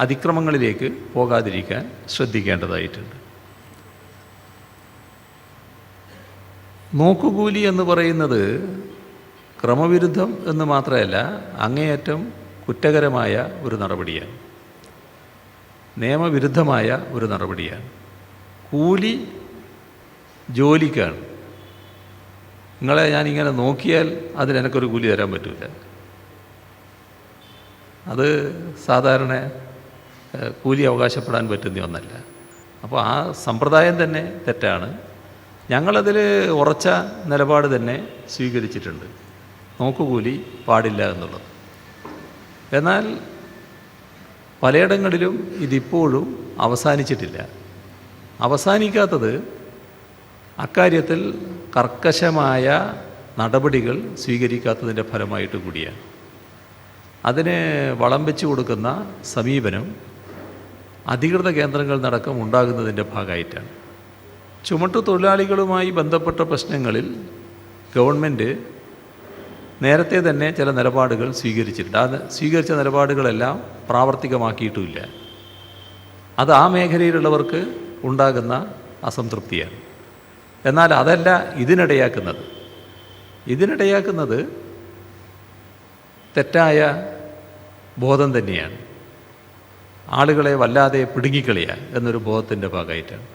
അതിക്രമങ്ങളിലേക്ക് പോകാതിരിക്കാൻ ശ്രദ്ധിക്കേണ്ടതായിട്ടുണ്ട്. നോക്കുകൂലി എന്ന് പറയുന്നത് ക്രമവിരുദ്ധം എന്ന് മാത്രമല്ല, അങ്ങേയറ്റം കുറ്റകരമായ ഒരു നടപടിയാണ്, നിയമവിരുദ്ധമായ ഒരു നടപടിയാണ്. കൂലി ജോലിക്കാണ്. നിങ്ങളെ ഞാനിങ്ങനെ നോക്കിയാൽ അതിനെനിക്കൊരു കൂലി തരാൻ പറ്റില്ല. അത് സാധാരണ കൂലി അവകാശപ്പെടാൻ പറ്റുന്ന ഒന്നല്ല. അപ്പോൾ ആ സമ്പ്രദായം തന്നെ തെറ്റാണ്. ഞങ്ങളതിൽ ഉറച്ച നിലപാട് തന്നെ സ്വീകരിച്ചിട്ടുണ്ട്. നോക്കുകൂലി പാടില്ല എന്നുള്ളത്. എന്നാൽ പലയിടങ്ങളിലും ഇതിപ്പോഴും അവസാനിച്ചിട്ടില്ല. അവസാനിക്കാത്തത് അക്കാര്യത്തിൽ കർക്കശമായ നടപടികൾ സ്വീകരിക്കാത്തതിൻ്റെ ഫലമായിട്ട് കൂടിയാണ്. അതിന് വളം വെച്ച് കൊടുക്കുന്ന സമീപനം അധികൃത കേന്ദ്രങ്ങൾ നടക്കം ഉണ്ടാകുന്നതിൻ്റെ ഭാഗമായിട്ടാണ്. ചുമട്ടു തൊഴിലാളികളുമായി ബന്ധപ്പെട്ട പ്രശ്നങ്ങളിൽ ഗവൺമെൻറ് നേരത്തെ തന്നെ ചില നിലപാടുകൾ സ്വീകരിച്ചിട്ടുണ്ട്. ആ സ്വീകരിച്ച നിലപാടുകളെല്ലാം പ്രാവർത്തികമാക്കിയിട്ടുമില്ല. അത് ആ മേഖലയിലുള്ളവർക്ക് ഉണ്ടാകുന്ന അസംതൃപ്തിയാണ്. എന്നാൽ അതല്ല ഇതിനിടയാക്കുന്നത് തെറ്റായ ബോധം തന്നെയാണ്. ആളുകളെ വല്ലാതെ പിടുങ്ങിക്കളിയുക എന്നൊരു ബോധത്തിൻ്റെ ഭാഗമായിട്ടാണ്.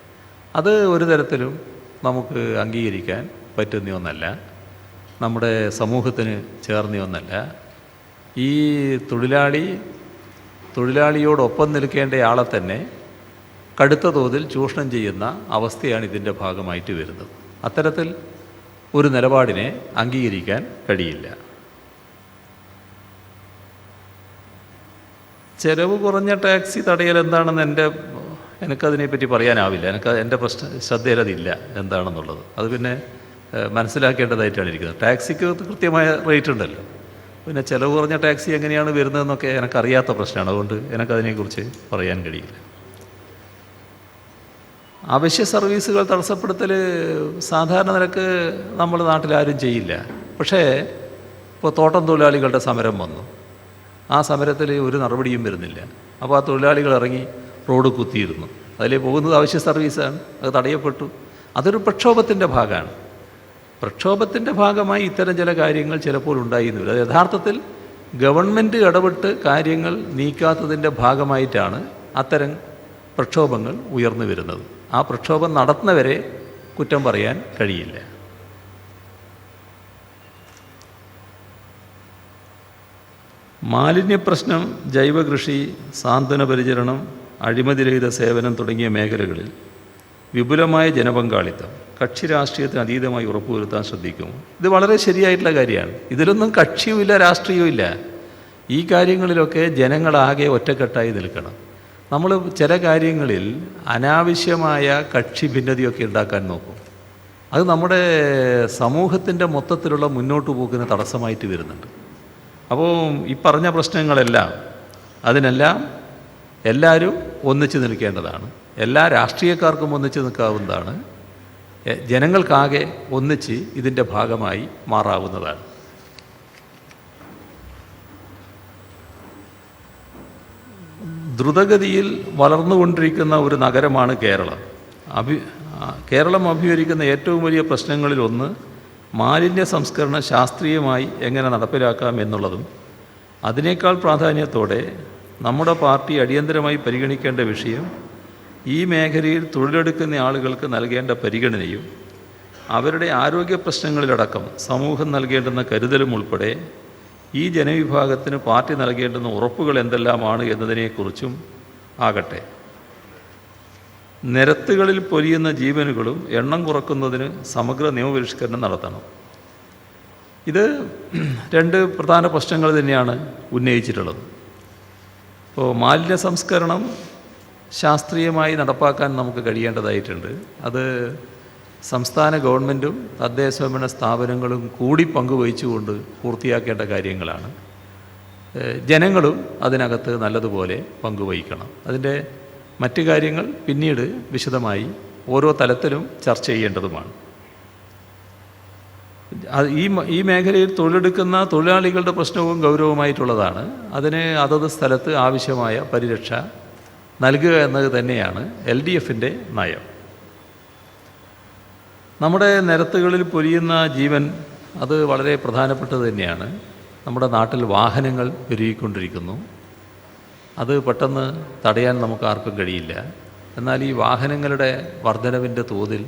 അത് ഒരു തരത്തിലും നമുക്ക് അംഗീകരിക്കാൻ പറ്റുന്ന ഒന്നല്ല, നമ്മുടെ സമൂഹത്തിന് ചേർന്ന ഒന്നല്ല. ഈ തൊഴിലാളിയോടൊപ്പം നിൽക്കേണ്ട ആളെ തന്നെ കടുത്ത തോതിൽ ചൂഷണം ചെയ്യുന്ന അവസ്ഥയാണ് ഇതിൻ്റെ ഭാഗമായിട്ട് വരുന്നത്. അത്തരത്തിൽ ഒരു നിലപാടിനെ അംഗീകരിക്കാൻ കഴിയില്ല. ചെലവ് കുറഞ്ഞ ടാക്സി തടയൽ എന്താണെന്ന് എനിക്കതിനെപ്പറ്റി പറയാനാവില്ല. എൻ്റെ ശ്രദ്ധയിലതില്ല എന്താണെന്നുള്ളത്. അത് പിന്നെ മനസ്സിലാക്കേണ്ടതായിട്ടാണ് ഇരിക്കുന്നത്. ടാക്സിക്ക് കൃത്യമായ റേറ്റ് ഉണ്ടല്ലോ. പിന്നെ ചിലവ് കുറഞ്ഞ ടാക്സി എങ്ങനെയാണ് വരുന്നതെന്നൊക്കെ എനിക്കറിയാത്ത പ്രശ്നമാണ്. അതുകൊണ്ട് എനിക്കതിനെക്കുറിച്ച് പറയാൻ കഴിയില്ല. അവശ്യ സർവീസുകൾ തടസ്സപ്പെടുത്തൽ സാധാരണ നിലക്ക് നമ്മുടെ നാട്ടിലാരും ചെയ്യില്ല. പക്ഷേ ഇപ്പോൾ തോട്ടം തൊഴിലാളികളുടെ സമരം വന്നു. ആ സമരത്തിൽ ഒരു നടപടിയും വരുന്നില്ല. അപ്പോൾ ആ തൊഴിലാളികൾ ഇറങ്ങി റോഡ് കുത്തിയിരുന്നു. അതിൽ പോകുന്നത് അവശ്യ സർവീസാണ്. അത് തടയപ്പെട്ടു. അതൊരു പ്രക്ഷോഭത്തിൻ്റെ ഭാഗമാണ്. പ്രക്ഷോഭത്തിൻ്റെ ഭാഗമായി ഇത്തരം ചില കാര്യങ്ങൾ ചിലപ്പോൾ ഉണ്ടായിരുന്നില്ല. അത് യഥാർത്ഥത്തിൽ ഗവൺമെൻറ് ഇടപെട്ട് കാര്യങ്ങൾ നീക്കാത്തതിൻ്റെ ഭാഗമായിട്ടാണ് അത്തരം പ്രക്ഷോഭങ്ങൾ ഉയർന്നു വരുന്നത്. ആ പ്രക്ഷോഭം നടത്തുന്നവരെ കുറ്റം പറയാൻ കഴിയില്ല. മാലിന്യപ്രശ്നം, ജൈവകൃഷി, സാന്ത്വന പരിചരണം, അഴിമതിരഹിത സേവനം തുടങ്ങിയ മേഖലകളിൽ വിപുലമായ ജനപങ്കാളിത്തം കക്ഷി രാഷ്ട്രീയത്തിന് അതീതമായി ഉറപ്പുവരുത്താൻ ശ്രദ്ധിക്കും. ഇത് വളരെ ശരിയായിട്ടുള്ള കാര്യമാണ്. ഇതിലൊന്നും കക്ഷിയുമില്ല, രാഷ്ട്രീയവുമില്ല. ഈ കാര്യങ്ങളിലൊക്കെ ജനങ്ങളാകെ ഒറ്റക്കെട്ടായി നിൽക്കണം. നമ്മൾ ചില കാര്യങ്ങളിൽ അനാവശ്യമായ കക്ഷി ഭിന്നതയൊക്കെ ഉണ്ടാക്കാൻ നോക്കും. അത് നമ്മുടെ സമൂഹത്തിൻ്റെ മൊത്തത്തിലുള്ള മുന്നോട്ട് പോക്കിന് തടസ്സമായിട്ട് വരുന്നുണ്ട്. അപ്പോൾ ഈ പറഞ്ഞ പ്രശ്നങ്ങളെല്ലാം അതിനെല്ലാം എല്ലാവരും ഒന്നിച്ച് നിൽക്കേണ്ടതാണ്. എല്ലാ രാഷ്ട്രീയക്കാർക്കും ഒന്നിച്ച് നിൽക്കാവുന്നതാണ്. ജനങ്ങൾക്കാകെ ഒന്നിച്ച് ഇതിൻ്റെ ഭാഗമായി മാറാവുന്നതാണ്. ദ്രുതഗതിയിൽ വളർന്നുകൊണ്ടിരിക്കുന്ന ഒരു നഗരമാണ് കേരളം. കേരളം അഭിമുഖീകരിക്കുന്ന ഏറ്റവും വലിയ പ്രശ്നങ്ങളിൽ ഒന്ന് മാലിന്യ സംസ്കരണം ശാസ്ത്രീയമായി എങ്ങനെ നടപ്പിലാക്കാം എന്നുള്ളതും അതിനേക്കാൾ പ്രാധാന്യത്തോടെ നമ്മുടെ പാർട്ടി അടിയന്തരമായി പരിഗണിക്കേണ്ട വിഷയം ഈ മേഖലയിൽ തൊഴിലെടുക്കുന്ന ആളുകൾക്ക് നൽകേണ്ട പരിഗണനയും അവരുടെ ആരോഗ്യ പ്രശ്നങ്ങളിലടക്കം സമൂഹം നൽകേണ്ടുന്ന കരുതലും ഉൾപ്പെടെ ഈ ജനവിഭാഗത്തിന് പാർട്ടി നൽകേണ്ടുന്ന ഉറപ്പുകൾ എന്തെല്ലാമാണ് എന്നതിനെക്കുറിച്ചും ആകട്ടെ. നിരത്തുകളിൽ പൊലിയുന്ന ജീവനുകളും എണ്ണം കുറക്കുന്നതിന് സമഗ്ര നിയമപരിഷ്കരണം നടത്തണം. ഇത് രണ്ട് പ്രധാന പ്രശ്നങ്ങൾ തന്നെയാണ് ഉന്നയിച്ചിട്ടുള്ളത്. ഇപ്പോൾ മാലിന്യ സംസ്കരണം ശാസ്ത്രീയമായി നടപ്പാക്കാൻ നമുക്ക് കഴിയേണ്ടതായിട്ടുണ്ട്. അത് സംസ്ഥാന ഗവൺമെൻറ്റും തദ്ദേശ സ്വയംഭരണ സ്ഥാപനങ്ങളും കൂടി പങ്കുവഹിച്ചുകൊണ്ട് പൂർത്തിയാക്കേണ്ട കാര്യങ്ങളാണ്. ജനങ്ങളും അതിനകത്ത് നല്ലതുപോലെ പങ്കുവഹിക്കണം. അതിൻ്റെ മറ്റു കാര്യങ്ങൾ പിന്നീട് വിശദമായി ഓരോ തലത്തിലും ചർച്ച ചെയ്യേണ്ടതുമാണ്. ഈ മേഖലയിൽ തൊഴിലെടുക്കുന്ന തൊഴിലാളികളുടെ പ്രശ്നവും ഗൗരവമായിട്ടുള്ളതാണ്. അതിന് അതത് സ്ഥലത്ത് ആവശ്യമായ പരിരക്ഷ നൽകുക എന്നത് തന്നെയാണ് LDFൻ്റെ നയം. നമ്മുടെ നിരത്തുകളിൽ പൊലിയുന്ന ജീവൻ അത് വളരെ പ്രധാനപ്പെട്ടത് തന്നെയാണ്. നമ്മുടെ നാട്ടിൽ വാഹനങ്ങൾ പെരുകിക്കൊണ്ടിരിക്കുന്നു. അത് പെട്ടെന്ന് തടയാൻ നമുക്ക് ആർക്കും കഴിയില്ല. എന്നാൽ ഈ വാഹനങ്ങളുടെ വർധനവിൻ്റെ തോതിൽ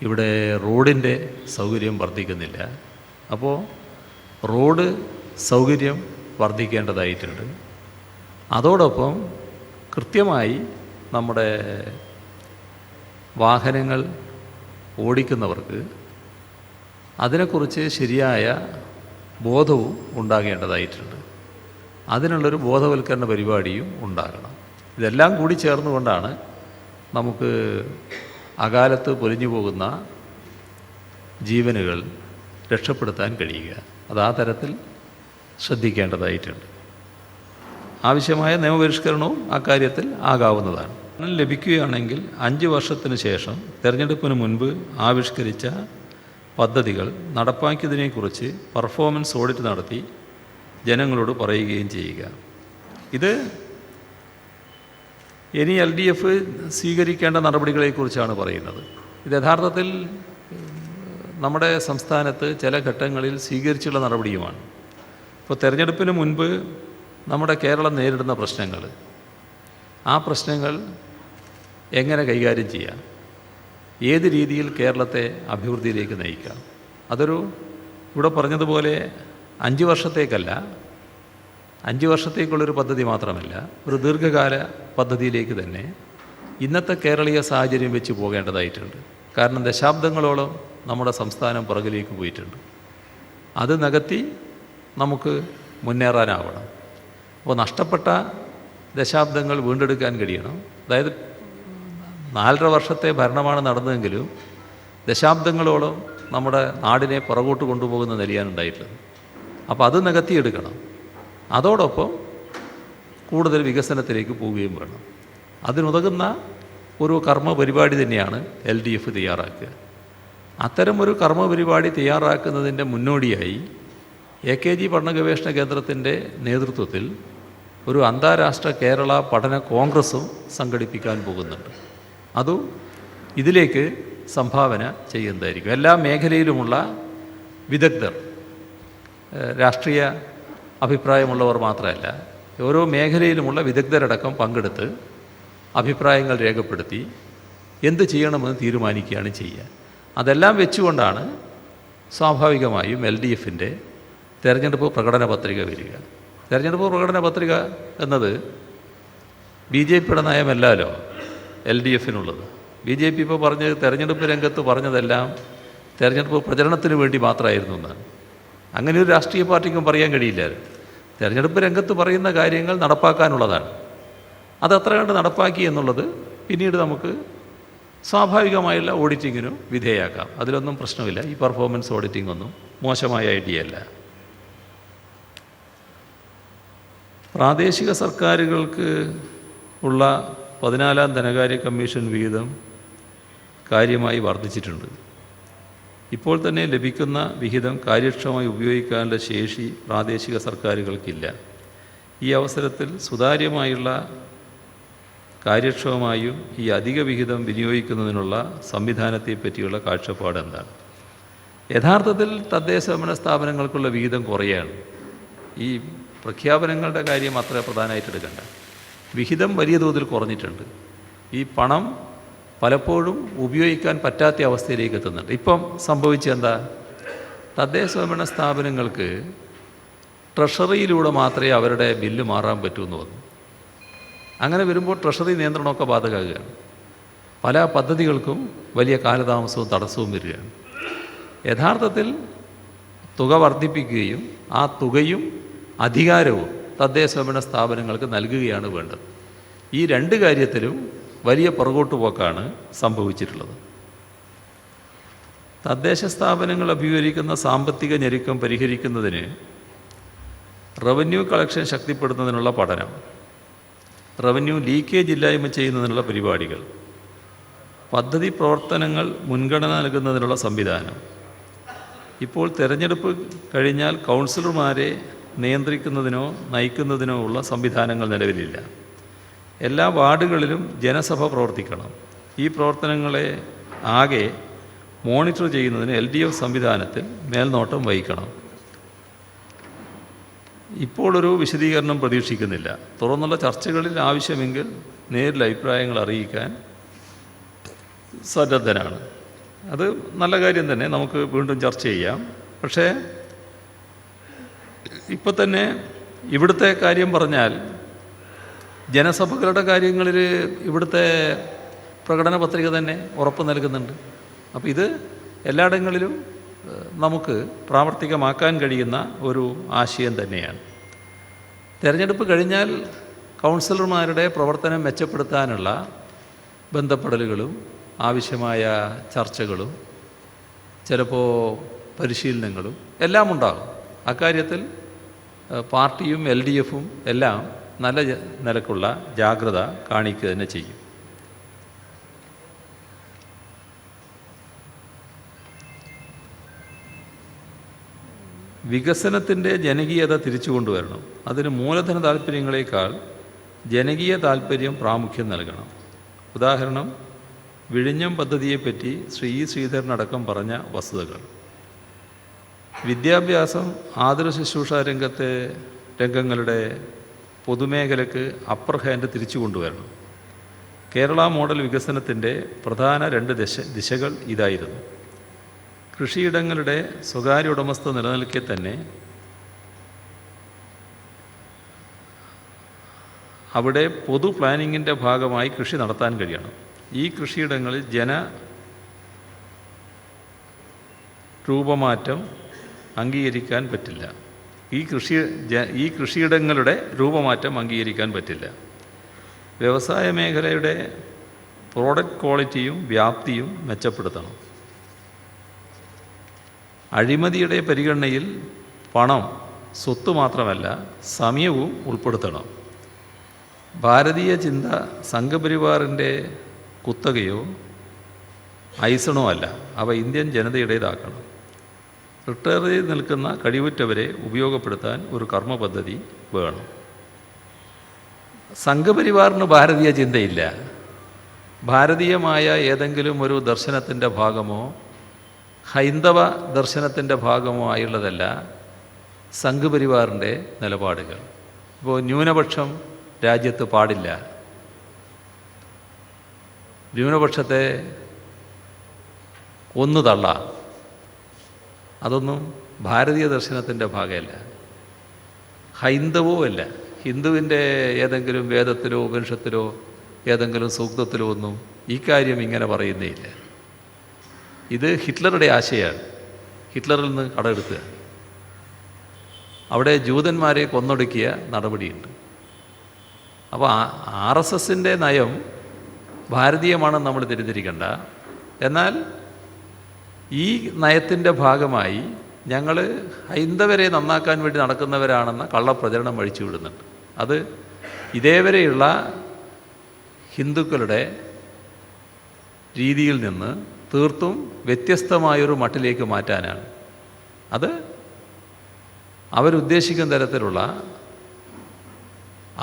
ഇവിടെ റോഡിൻ്റെ സൗകര്യം വർദ്ധിക്കുന്നില്ല. അപ്പോൾ റോഡ് സൗകര്യം വർദ്ധിക്കേണ്ടതായിട്ടുണ്ട്. അതോടൊപ്പം കൃത്യമായി നമ്മുടെ വാഹനങ്ങൾ ഓടിക്കുന്നവർക്ക് അതിനെക്കുറിച്ച് ശരിയായ ബോധവും ഉണ്ടാകേണ്ടതായിട്ടുണ്ട്. അതിനുള്ളൊരു ബോധവൽക്കരണ പരിപാടിയും ഉണ്ടാകണം. ഇതെല്ലാം കൂടി ചേർന്നുകൊണ്ടാണ് നമുക്ക് അകാലത്ത് പൊലിഞ്ഞു പോകുന്ന ജീവനുകൾ രക്ഷപ്പെടുത്താൻ കഴിയുക. അത് ആ തരത്തിൽ ശ്രദ്ധിക്കേണ്ടതായിട്ടുണ്ട്. ആവശ്യമായ നിയമപരിഷ്കരണവും അക്കാര്യത്തിൽ ആകാവുന്നതാണ്. ലഭിക്കുകയാണെങ്കിൽ 5 വർഷത്തിന് ശേഷം തെരഞ്ഞെടുപ്പിന് മുൻപ് ആവിഷ്കരിച്ച പദ്ധതികൾ നടപ്പാക്കിയതിനെക്കുറിച്ച് പെർഫോമൻസ് ഓഡിറ്റ് നടത്തി ജനങ്ങളോട് പറയുകയും ചെയ്യുക. ഇത് ഇനി LDF സ്വീകരിക്കേണ്ട നടപടികളെക്കുറിച്ചാണ് പറയുന്നത്. ഇത് യഥാർത്ഥത്തിൽ നമ്മുടെ സംസ്ഥാനത്ത് ചില ഘട്ടങ്ങളിൽ സ്വീകരിച്ചുള്ള നടപടിയുമാണ്. ഇപ്പോൾ തെരഞ്ഞെടുപ്പിന് മുൻപ് നമ്മുടെ കേരളം നേരിടുന്ന പ്രശ്നങ്ങൾ, ആ പ്രശ്നങ്ങൾ എങ്ങനെ കൈകാര്യം ചെയ്യാം, ഏത് രീതിയിൽ കേരളത്തെ അഭിവൃദ്ധിയിലേക്ക് നയിക്കാം, അതൊരു ഇവിടെ പറഞ്ഞതുപോലെ 5 വർഷത്തേക്കല്ല, 5 വർഷത്തേക്കുള്ളൊരു പദ്ധതി മാത്രമല്ല, ഒരു ദീർഘകാല പദ്ധതിയിലേക്ക് തന്നെ ഇന്നത്തെ കേരളീയ സാഹചര്യം വെച്ച് പോകേണ്ടതായിട്ടുണ്ട്. കാരണം ദശാബ്ദങ്ങളോളം നമ്മുടെ സംസ്ഥാനം പുറകിലേക്ക് പോയിട്ടുണ്ട്. അത് നികത്തി നമുക്ക് മുന്നേറാനാവണം. അപ്പോൾ നഷ്ടപ്പെട്ട ദശാബ്ദങ്ങൾ വീണ്ടെടുക്കാൻ കഴിയണം. അതായത് 4.5 വർഷത്തെ ഭരണമാണ് നടന്നതെങ്കിലും ദശാബ്ദങ്ങളോളം നമ്മുടെ നാടിനെ പുറകോട്ട് കൊണ്ടുപോകുന്ന നിലയാണ് ഉണ്ടായിട്ടുള്ളത്. അപ്പോൾ അത് നികത്തിയെടുക്കണം. അതോടൊപ്പം കൂടുതൽ വികസനത്തിലേക്ക് പോവുകയും വേണം. അതിനുതകുന്ന ഒരു കർമ്മ പരിപാടി തന്നെയാണ് LDF തയ്യാറാക്കുക. അത്തരമൊരു കർമ്മ പരിപാടി തയ്യാറാക്കുന്നതിൻ്റെ മുന്നോടിയായി AKG പഠന ഗവേഷണ കേന്ദ്രത്തിൻ്റെ നേതൃത്വത്തിൽ ഒരു അന്താരാഷ്ട്ര കേരള പഠന കോൺഗ്രസ്സും സംഘടിപ്പിക്കാൻ പോകുന്നുണ്ട്. അതും ഇതിലേക്ക് സംഭാവന ചെയ്യുന്നതായിരിക്കും. എല്ലാ മേഖലയിലുമുള്ള വിദഗ്ധർ, രാഷ്ട്രീയ അഭിപ്രായമുള്ളവർ മാത്രമല്ല, ഓരോ മേഖലയിലുമുള്ള വിദഗ്ധരടക്കം പങ്കെടുത്ത് അഭിപ്രായങ്ങൾ രേഖപ്പെടുത്തി എന്ത് ചെയ്യണമെന്ന് തീരുമാനിക്കുകയാണ് ചെയ്യുക. അതെല്ലാം വെച്ചുകൊണ്ടാണ് സ്വാഭാവികമായും LDFൻ്റെ തെരഞ്ഞെടുപ്പ് പ്രകടന പത്രിക വരിക. തെരഞ്ഞെടുപ്പ് പ്രകടന പത്രിക എന്നത് BJPയുടെ നയമല്ലല്ലോ LDFനുള്ളത്. BJP ഇപ്പോൾ പറഞ്ഞത് തെരഞ്ഞെടുപ്പ് രംഗത്ത് പറഞ്ഞതെല്ലാം തെരഞ്ഞെടുപ്പ് പ്രചരണത്തിന് വേണ്ടി മാത്രമായിരുന്നു എന്നാണ്. അങ്ങനെ ഒരു രാഷ്ട്രീയ പാർട്ടിക്കും പറയാൻ കഴിയില്ലായിരുന്നു. തെരഞ്ഞെടുപ്പ് രംഗത്ത് പറയുന്ന കാര്യങ്ങൾ നടപ്പാക്കാനുള്ളതാണ്. അത് എത്ര കണ്ട് നടപ്പാക്കി എന്നുള്ളത് പിന്നീട് നമുക്ക് സ്വാഭാവികമായുള്ള ഓഡിറ്റിങ്ങിനും വിധേയമാക്കാം. അതിലൊന്നും പ്രശ്നമില്ല. ഈ പെർഫോമൻസ് ഓഡിറ്റിംഗ് ഒന്നും മോശമായ ഐഡിയ അല്ല. പ്രാദേശിക സർക്കാരുകൾക്ക് ഉള്ള 14-ാം ധനകാര്യ കമ്മീഷൻ വിഹിതം കാര്യമായി വർദ്ധിച്ചിട്ടുണ്ട്. ഇപ്പോൾ തന്നെ ലഭിക്കുന്ന വിഹിതം കാര്യക്ഷമമായി ഉപയോഗിക്കാനുള്ള ശേഷി പ്രാദേശിക സർക്കാരുകൾക്കില്ല. ഈ അവസരത്തിൽ സുതാര്യമായുള്ള കാര്യക്ഷമമായും ഈ അധിക വിഹിതം വിനിയോഗിക്കുന്നതിനുള്ള സംവിധാനത്തെ പറ്റിയുള്ള കാഴ്ചപ്പാട് എന്താണ്? യഥാർത്ഥത്തിൽ തദ്ദേശഭരണ സ്ഥാപനങ്ങൾക്കുള്ള വിഹിതം കുറയാണ്. ഈ പ്രഖ്യാപനങ്ങളുടെ കാര്യം അത്ര പ്രധാനമായിട്ട് എടുക്കണ്ട. വിഹിതം വലിയ തോതിൽ കുറഞ്ഞിട്ടുണ്ട്. ഈ പണം പലപ്പോഴും ഉപയോഗിക്കാൻ പറ്റാത്ത അവസ്ഥയിലേക്ക് എത്തുന്നുണ്ട്. ഇപ്പം സംഭവിച്ചെന്താ? തദ്ദേശഭരണ സ്ഥാപനങ്ങൾക്ക് ട്രഷറിയിലൂടെ മാത്രമേ അവരുടെ ബില്ല് മാറാൻ പറ്റൂ എന്ന് വന്നു. അങ്ങനെ വരുമ്പോൾ ട്രഷറി നിയന്ത്രണമൊക്കെ ബാധകമാകുകയാണ്. പല പദ്ധതികൾക്കും വലിയ കാലതാമസവും തടസ്സവും വരികയാണ്. യഥാർത്ഥത്തിൽ തുക വർദ്ധിപ്പിക്കുകയും ആ തുകയും അധികാരവും തദ്ദേശഭരണ സ്ഥാപനങ്ങൾക്ക് നൽകുകയാണ് വേണ്ടത്. ഈ രണ്ട് കാര്യത്തിലും വലിയ പുറകോട്ട് പോക്കാണ് സംഭവിച്ചിട്ടുള്ളത്. തദ്ദേശ സ്ഥാപനങ്ങൾ അഭിമുഖീകരിക്കുന്ന സാമ്പത്തിക ഞെരുക്കം പരിഹരിക്കുന്നതിന് റവന്യൂ കളക്ഷൻ ശക്തിപ്പെടുത്തുന്നതിനുള്ള പഠനം, റവന്യൂ ലീക്കേജ് ഇല്ലായ്മ ചെയ്യുന്നതിനുള്ള പരിപാടികൾ, പദ്ധതി പ്രവർത്തനങ്ങൾ മുൻഗണന നൽകുന്നതിനുള്ള സംവിധാനം. ഇപ്പോൾ തിരഞ്ഞെടുപ്പ് കഴിഞ്ഞാൽ കൗൺസിലർമാരെ നിയന്ത്രിക്കുന്നതിനോ നയിക്കുന്നതിനോ ഉള്ള സംവിധാനങ്ങൾ നിലവിലില്ല. എല്ലാ വാർഡുകളിലും ജനസഭ പ്രവർത്തിക്കണം. ഈ പ്രവർത്തനങ്ങളെ ആകെ മോണിറ്റർ ചെയ്യുന്നതിന് LDF സംവിധാനത്തിൽ മേൽനോട്ടം വഹിക്കണം. ഇപ്പോഴൊരു വിശദീകരണം പ്രതീക്ഷിക്കുന്നില്ല. തുറന്നുള്ള ചർച്ചകളിൽ ആവശ്യമെങ്കിൽ നേരിൽ അഭിപ്രായങ്ങൾ അറിയിക്കാൻ സന്നദ്ധനാണ്. അത് നല്ല കാര്യം തന്നെ, നമുക്ക് വീണ്ടും ചർച്ച ചെയ്യാം. പക്ഷേ ഇപ്പം തന്നെ ഇവിടുത്തെ കാര്യം പറഞ്ഞാൽ ജനസഭകളുടെ കാര്യങ്ങളിൽ ഇവിടുത്തെ പ്രകടന പത്രിക തന്നെ ഉറപ്പ് നൽകുന്നുണ്ട്. അപ്പോൾ ഇത് എല്ലായിടങ്ങളിലും നമുക്ക് പ്രാവർത്തികമാക്കാൻ കഴിയുന്ന ഒരു ആശയം തന്നെയാണ്. തെരഞ്ഞെടുപ്പ് കഴിഞ്ഞാൽ കൗൺസിലർമാരുടെ പ്രവർത്തനം മെച്ചപ്പെടുത്താനുള്ള ബന്ധപ്പെടലുകളും ആവശ്യമായ ചർച്ചകളും ചിലപ്പോൾ പരിശീലനങ്ങളും എല്ലാം ഉണ്ടാകും. അക്കാര്യത്തിൽ പാർട്ടിയും LDFും എല്ലാം നല്ല നിലക്കുള്ള ജാഗ്രത കാണിക്കുക തന്നെ ചെയ്യും. വികസനത്തിൻ്റെ ജനകീയത തിരിച്ചു കൊണ്ടുവരണം. അതിന് മൂലധന താല്പര്യങ്ങളെക്കാൾ ജനകീയ താല്പര്യം പ്രാമുഖ്യം നൽകണം. ഉദാഹരണം, വിഴിഞ്ഞം പദ്ധതിയെപ്പറ്റി ശ്രീ ശ്രീധരനടക്കം പറഞ്ഞ വസ്തുതകൾ. വിദ്യാഭ്യാസം, ആതുര ശുശ്രൂഷ രംഗങ്ങളുടെ പൊതുമേഖലയ്ക്ക് അപ്പർ ഹാൻഡ് തിരിച്ചു കൊണ്ടുവരണം. കേരള മോഡൽ വികസനത്തിൻ്റെ പ്രധാന 2 ദിശകൾ ഇതായിരുന്നു. കൃഷിയിടങ്ങളുടെ സ്വകാര്യ ഉടമസ്ഥ നിലനിൽക്കെ തന്നെ അവിടെ പൊതു പ്ലാനിങ്ങിൻ്റെ ഭാഗമായി കൃഷി നടത്താൻ കഴിയണം. ഈ കൃഷിയിടങ്ങളിൽ രൂപമാറ്റം അംഗീകരിക്കാൻ പറ്റില്ല. ഈ കൃഷിയിടങ്ങളുടെ രൂപമാറ്റം അംഗീകരിക്കാൻ പറ്റില്ല. വ്യവസായ മേഖലയുടെ പ്രോഡക്റ്റ് ക്വാളിറ്റിയും വ്യാപ്തിയും മെച്ചപ്പെടുത്തണം. അഴിമതിയുടെ പരിഗണനയിൽ പണം സ്വത്ത് മാത്രമല്ല സമയവും ഉൾപ്പെടുത്തണം. ഭാരതീയ ചിന്ത സംഘപരിവാറിൻ്റെ കുത്തകയോ ഐസണോ അല്ല, അവ ഇന്ത്യൻ ജനതയുടേതാക്കണം. റിട്ടയർ ചെയ്ത് നിൽക്കുന്ന കഴിവുറ്റവരെ ഉപയോഗപ്പെടുത്താൻ ഒരു കർമ്മ പദ്ധതി വേണം. സംഘപരിവാറിന് ഭാരതീയ ചിന്തയില്ല. ഭാരതീയമായ ഏതെങ്കിലും ഒരു ദർശനത്തിൻ്റെ ഭാഗമോ ഹൈന്ദവ ദർശനത്തിൻ്റെ ഭാഗമോ ആയുള്ളതല്ല സംഘപരിവാറിൻ്റെ നിലപാടുകൾ. ഇപ്പോൾ ന്യൂനപക്ഷം രാജ്യത്ത് പാടില്ല, ന്യൂനപക്ഷത്തെ കൊന്നു തള്ളാം, അതൊന്നും ഭാരതീയ ദർശനത്തിൻ്റെ ഭാഗമല്ല, ഹൈന്ദവവുമല്ല. ഹിന്ദുവിൻ്റെ ഏതെങ്കിലും വേദത്തിലോ ഉപനിഷത്തിലോ ഏതെങ്കിലും സൂക്തത്തിലോ ഒന്നും ഈ കാര്യം ഇങ്ങനെ പറയുന്നേയില്ല. ഇത് ഹിറ്റ്ലറുടെ ആശയമാണ്, ഹിറ്റ്ലറിൽ നിന്ന് കടമെടുക്കുക. അവിടെ ജൂതന്മാരെ കൊന്നൊടുക്കിയ നടപടിയുണ്ട്. അപ്പോൾ RSSൻ്റെ നയം ഭാരതീയമാണെന്ന് നമ്മൾ തിരിതിരിക്കണ്ട. എന്നാൽ ഈ നയത്തിൻ്റെ ഭാഗമായി ഞങ്ങൾ ഹൈന്ദവരെ നന്നാക്കാൻ വേണ്ടി നടക്കുന്നവരാണെന്ന കള്ളപ്രചരണം അഴിച്ചു വിടുന്നുണ്ട്. അത് ഇതേവരെയുള്ള ഹിന്ദുക്കളുടെ രീതിയിൽ നിന്ന് തീർത്തും വ്യത്യസ്തമായൊരു മട്ടിലേക്ക് മാറ്റാനാണ്. അത് അവരുദ്ദേശിക്കുന്ന തരത്തിലുള്ള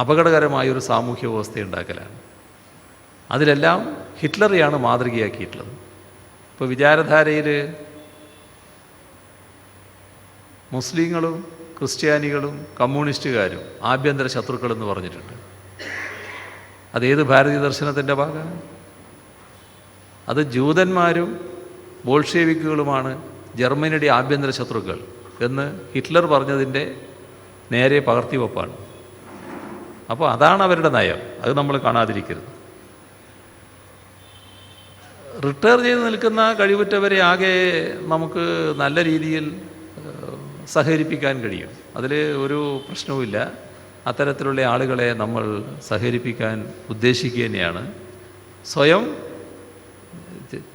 അപകടകരമായൊരു സാമൂഹ്യ വ്യവസ്ഥ ഉണ്ടാക്കലാണ്. അതിലെല്ലാം ഹിറ്റ്ലറെയാണ് മാതൃകയാക്കിയിട്ടുള്ളത്. ഇപ്പോൾ വിചാരധാരയിൽ മുസ്ലിങ്ങളും ക്രിസ്ത്യാനികളും കമ്മ്യൂണിസ്റ്റുകാരും ആഭ്യന്തര ശത്രുക്കളെന്ന് പറഞ്ഞിട്ടുണ്ട്. അതേത് ഭാരതീയ ദർശനത്തിൻ്റെ ഭാഗമാണ്? അത് ജൂതന്മാരും ബോൾഷെവിക്കുകളുമാണ് ജർമ്മനിയുടെ ആഭ്യന്തര ശത്രുക്കൾ എന്ന് ഹിറ്റ്ലർ പറഞ്ഞതിൻ്റെ നേരെ പകർത്തിവെപ്പാണ്. അപ്പോൾ അതാണ് അവരുടെ നയം, അത് നമ്മൾ കാണാതിരിക്കരുത്. റിട്ടയർ ചെയ്ത് നിൽക്കുന്ന കഴിവുറ്റവരെ ആകെ നമുക്ക് നല്ല രീതിയിൽ സഹകരിപ്പിക്കാൻ കഴിയും, അതിൽ ഒരു പ്രശ്നവുമില്ല. അത്തരത്തിലുള്ള ആളുകളെ നമ്മൾ സഹകരിപ്പിക്കാൻ ഉദ്ദേശിക്കുക തന്നെയാണ്. സ്വയം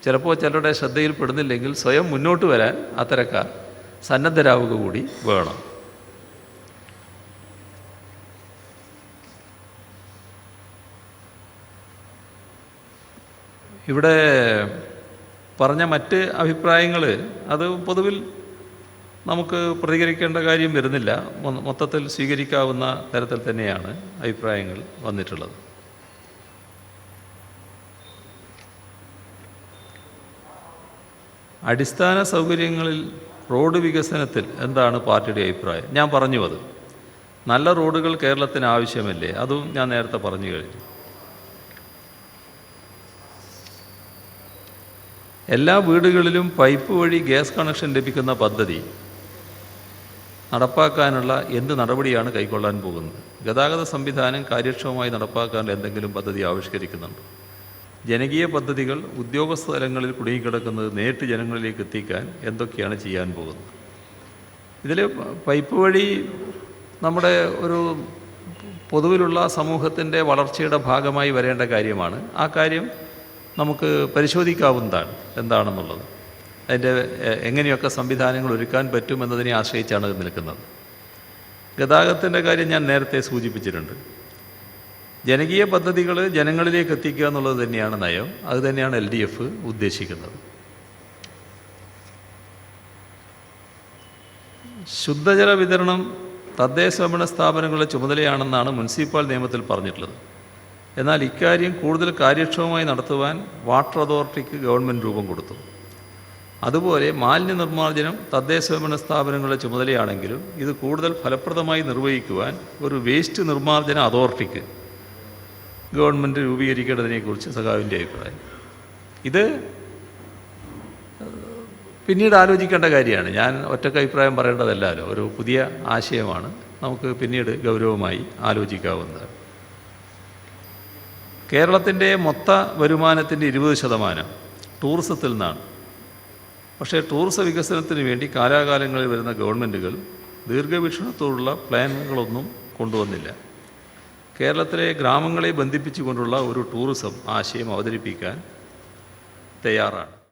ചിലപ്പോൾ ചിലരുടെ ശ്രദ്ധയിൽപ്പെടുന്നില്ലെങ്കിൽ സ്വയം മുന്നോട്ട് വരാൻ അത്തരക്കാർ സന്നദ്ധരാവുക കൂടി വേണം. ഇവിടെ പറഞ്ഞ മറ്റ് അഭിപ്രായങ്ങൾ അത് പൊതുവിൽ നമുക്ക് പ്രതികരിക്കേണ്ട കാര്യം വരുന്നില്ല. മൊത്തത്തിൽ സ്വീകരിക്കാവുന്ന തരത്തിൽ തന്നെയാണ് അഭിപ്രായങ്ങൾ വന്നിട്ടുള്ളത്. അടിസ്ഥാന സൗകര്യങ്ങളിൽ റോഡ് വികസനത്തിൽ എന്താണ് പാർട്ടിയുടെ അഭിപ്രായം? ഞാൻ പറഞ്ഞു, അത് നല്ല റോഡുകൾ കേരളത്തിന് ആവശ്യമല്ലേ? അതും ഞാൻ നേരത്തെ പറഞ്ഞു കഴിഞ്ഞു. എല്ലാ വീടുകളിലും പൈപ്പ് വഴി ഗ്യാസ് കണക്ഷൻ ലഭിക്കുന്ന പദ്ധതി നടപ്പാക്കാനുള്ള എന്ത് നടപടിയാണ് കൈക്കൊള്ളാൻ പോകുന്നത്? ഗതാഗത സംവിധാനം കാര്യക്ഷമമായി നടപ്പാക്കാൻ എന്തെങ്കിലും പദ്ധതി ആവിഷ്കരിക്കുന്നുണ്ട്? ജനകീയ പദ്ധതികൾ ഉദ്യോഗസ്ഥ തലങ്ങളിൽ കുടുങ്ങിക്കിടക്കുന്നത് നേരിട്ട് ജനങ്ങളിലേക്ക് എത്തിക്കാൻ എന്തൊക്കെയാണ് ചെയ്യാൻ പോകുന്നത്? ഇതിൽ പൈപ്പ് വഴി നമ്മുടെ ഒരു പൊതുവിലുള്ള സമൂഹത്തിൻ്റെ വളർച്ചയുടെ ഭാഗമായി വരേണ്ട കാര്യമാണ്. ആ കാര്യം നമുക്ക് പരിശോധിക്കാവുന്നതാണ് എന്താണെന്നുള്ളത്. അതിൻ്റെ എങ്ങനെയൊക്കെ സംവിധാനങ്ങൾ ഒരുക്കാൻ പറ്റും എന്നതിനെ ആശ്രയിച്ചാണ് ഇത് നിൽക്കുന്നത്. ഗതാഗതത്തിൻ്റെ കാര്യം ഞാൻ നേരത്തെ സൂചിപ്പിച്ചിട്ടുണ്ട്. ജനകീയ പദ്ധതികൾ ജനങ്ങളിലേക്ക് എത്തിക്കുക എന്നുള്ളത് തന്നെയാണ് നയം. അത് തന്നെയാണ് LDF ഉദ്ദേശിക്കുന്നത്. ശുദ്ധജല വിതരണം തദ്ദേശഭരണ സ്ഥാപനങ്ങളുടെ ചുമതലയാണെന്നാണ് മുനിസിപ്പൽ നിയമത്തിൽ പറഞ്ഞിട്ടുള്ളത്. എന്നാൽ ഇക്കാര്യം കൂടുതൽ കാര്യക്ഷമമായി നടത്തുവാൻ വാട്ടർ അതോറിറ്റിക്ക് ഗവൺമെൻറ് രൂപം കൊടുത്തു. അതുപോലെ മാലിന്യ നിർമ്മാർജ്ജനം തദ്ദേശഭരണ സ്ഥാപനങ്ങളുടെ ചുമതലയാണെങ്കിലും ഇത് കൂടുതൽ ഫലപ്രദമായി നിർവഹിക്കുവാൻ ഒരു വേസ്റ്റ് നിർമ്മാർജ്ജന അതോറിറ്റിക്ക് ഗവൺമെൻറ് രൂപീകരിക്കേണ്ടതിനെക്കുറിച്ച് സഖാവിൻ്റെ അഭിപ്രായം. ഇത് പിന്നീട് ആലോചിക്കേണ്ട കാര്യമാണ്. ഞാൻ ഒറ്റയ്ക്ക് അഭിപ്രായം പറയേണ്ടതല്ലല്ലോ. ഒരു പുതിയ ആശയമാണ്, നമുക്ക് പിന്നീട് ഗൗരവമായി ആലോചിക്കാവുന്നതാണ്. കേരളത്തിൻ്റെ മൊത്ത വരുമാനത്തിൻ്റെ 20% ടൂറിസത്തിൽ നിന്നാണ്. പക്ഷേ ടൂറിസ വികസനത്തിന് വേണ്ടി കാലാകാലങ്ങളിൽ വരുന്ന ഗവൺമെൻറ്റുകൾ ദീർഘവീക്ഷണത്തോടുള്ള പ്ലാനുകളൊന്നും കൊണ്ടുവന്നില്ല. കേരളത്തിലെ ഗ്രാമങ്ങളെ ബന്ധിപ്പിച്ചുകൊണ്ടുള്ള ഒരു ടൂറിസം ആശയം അവതരിപ്പിക്കാൻ തയ്യാറാണ്.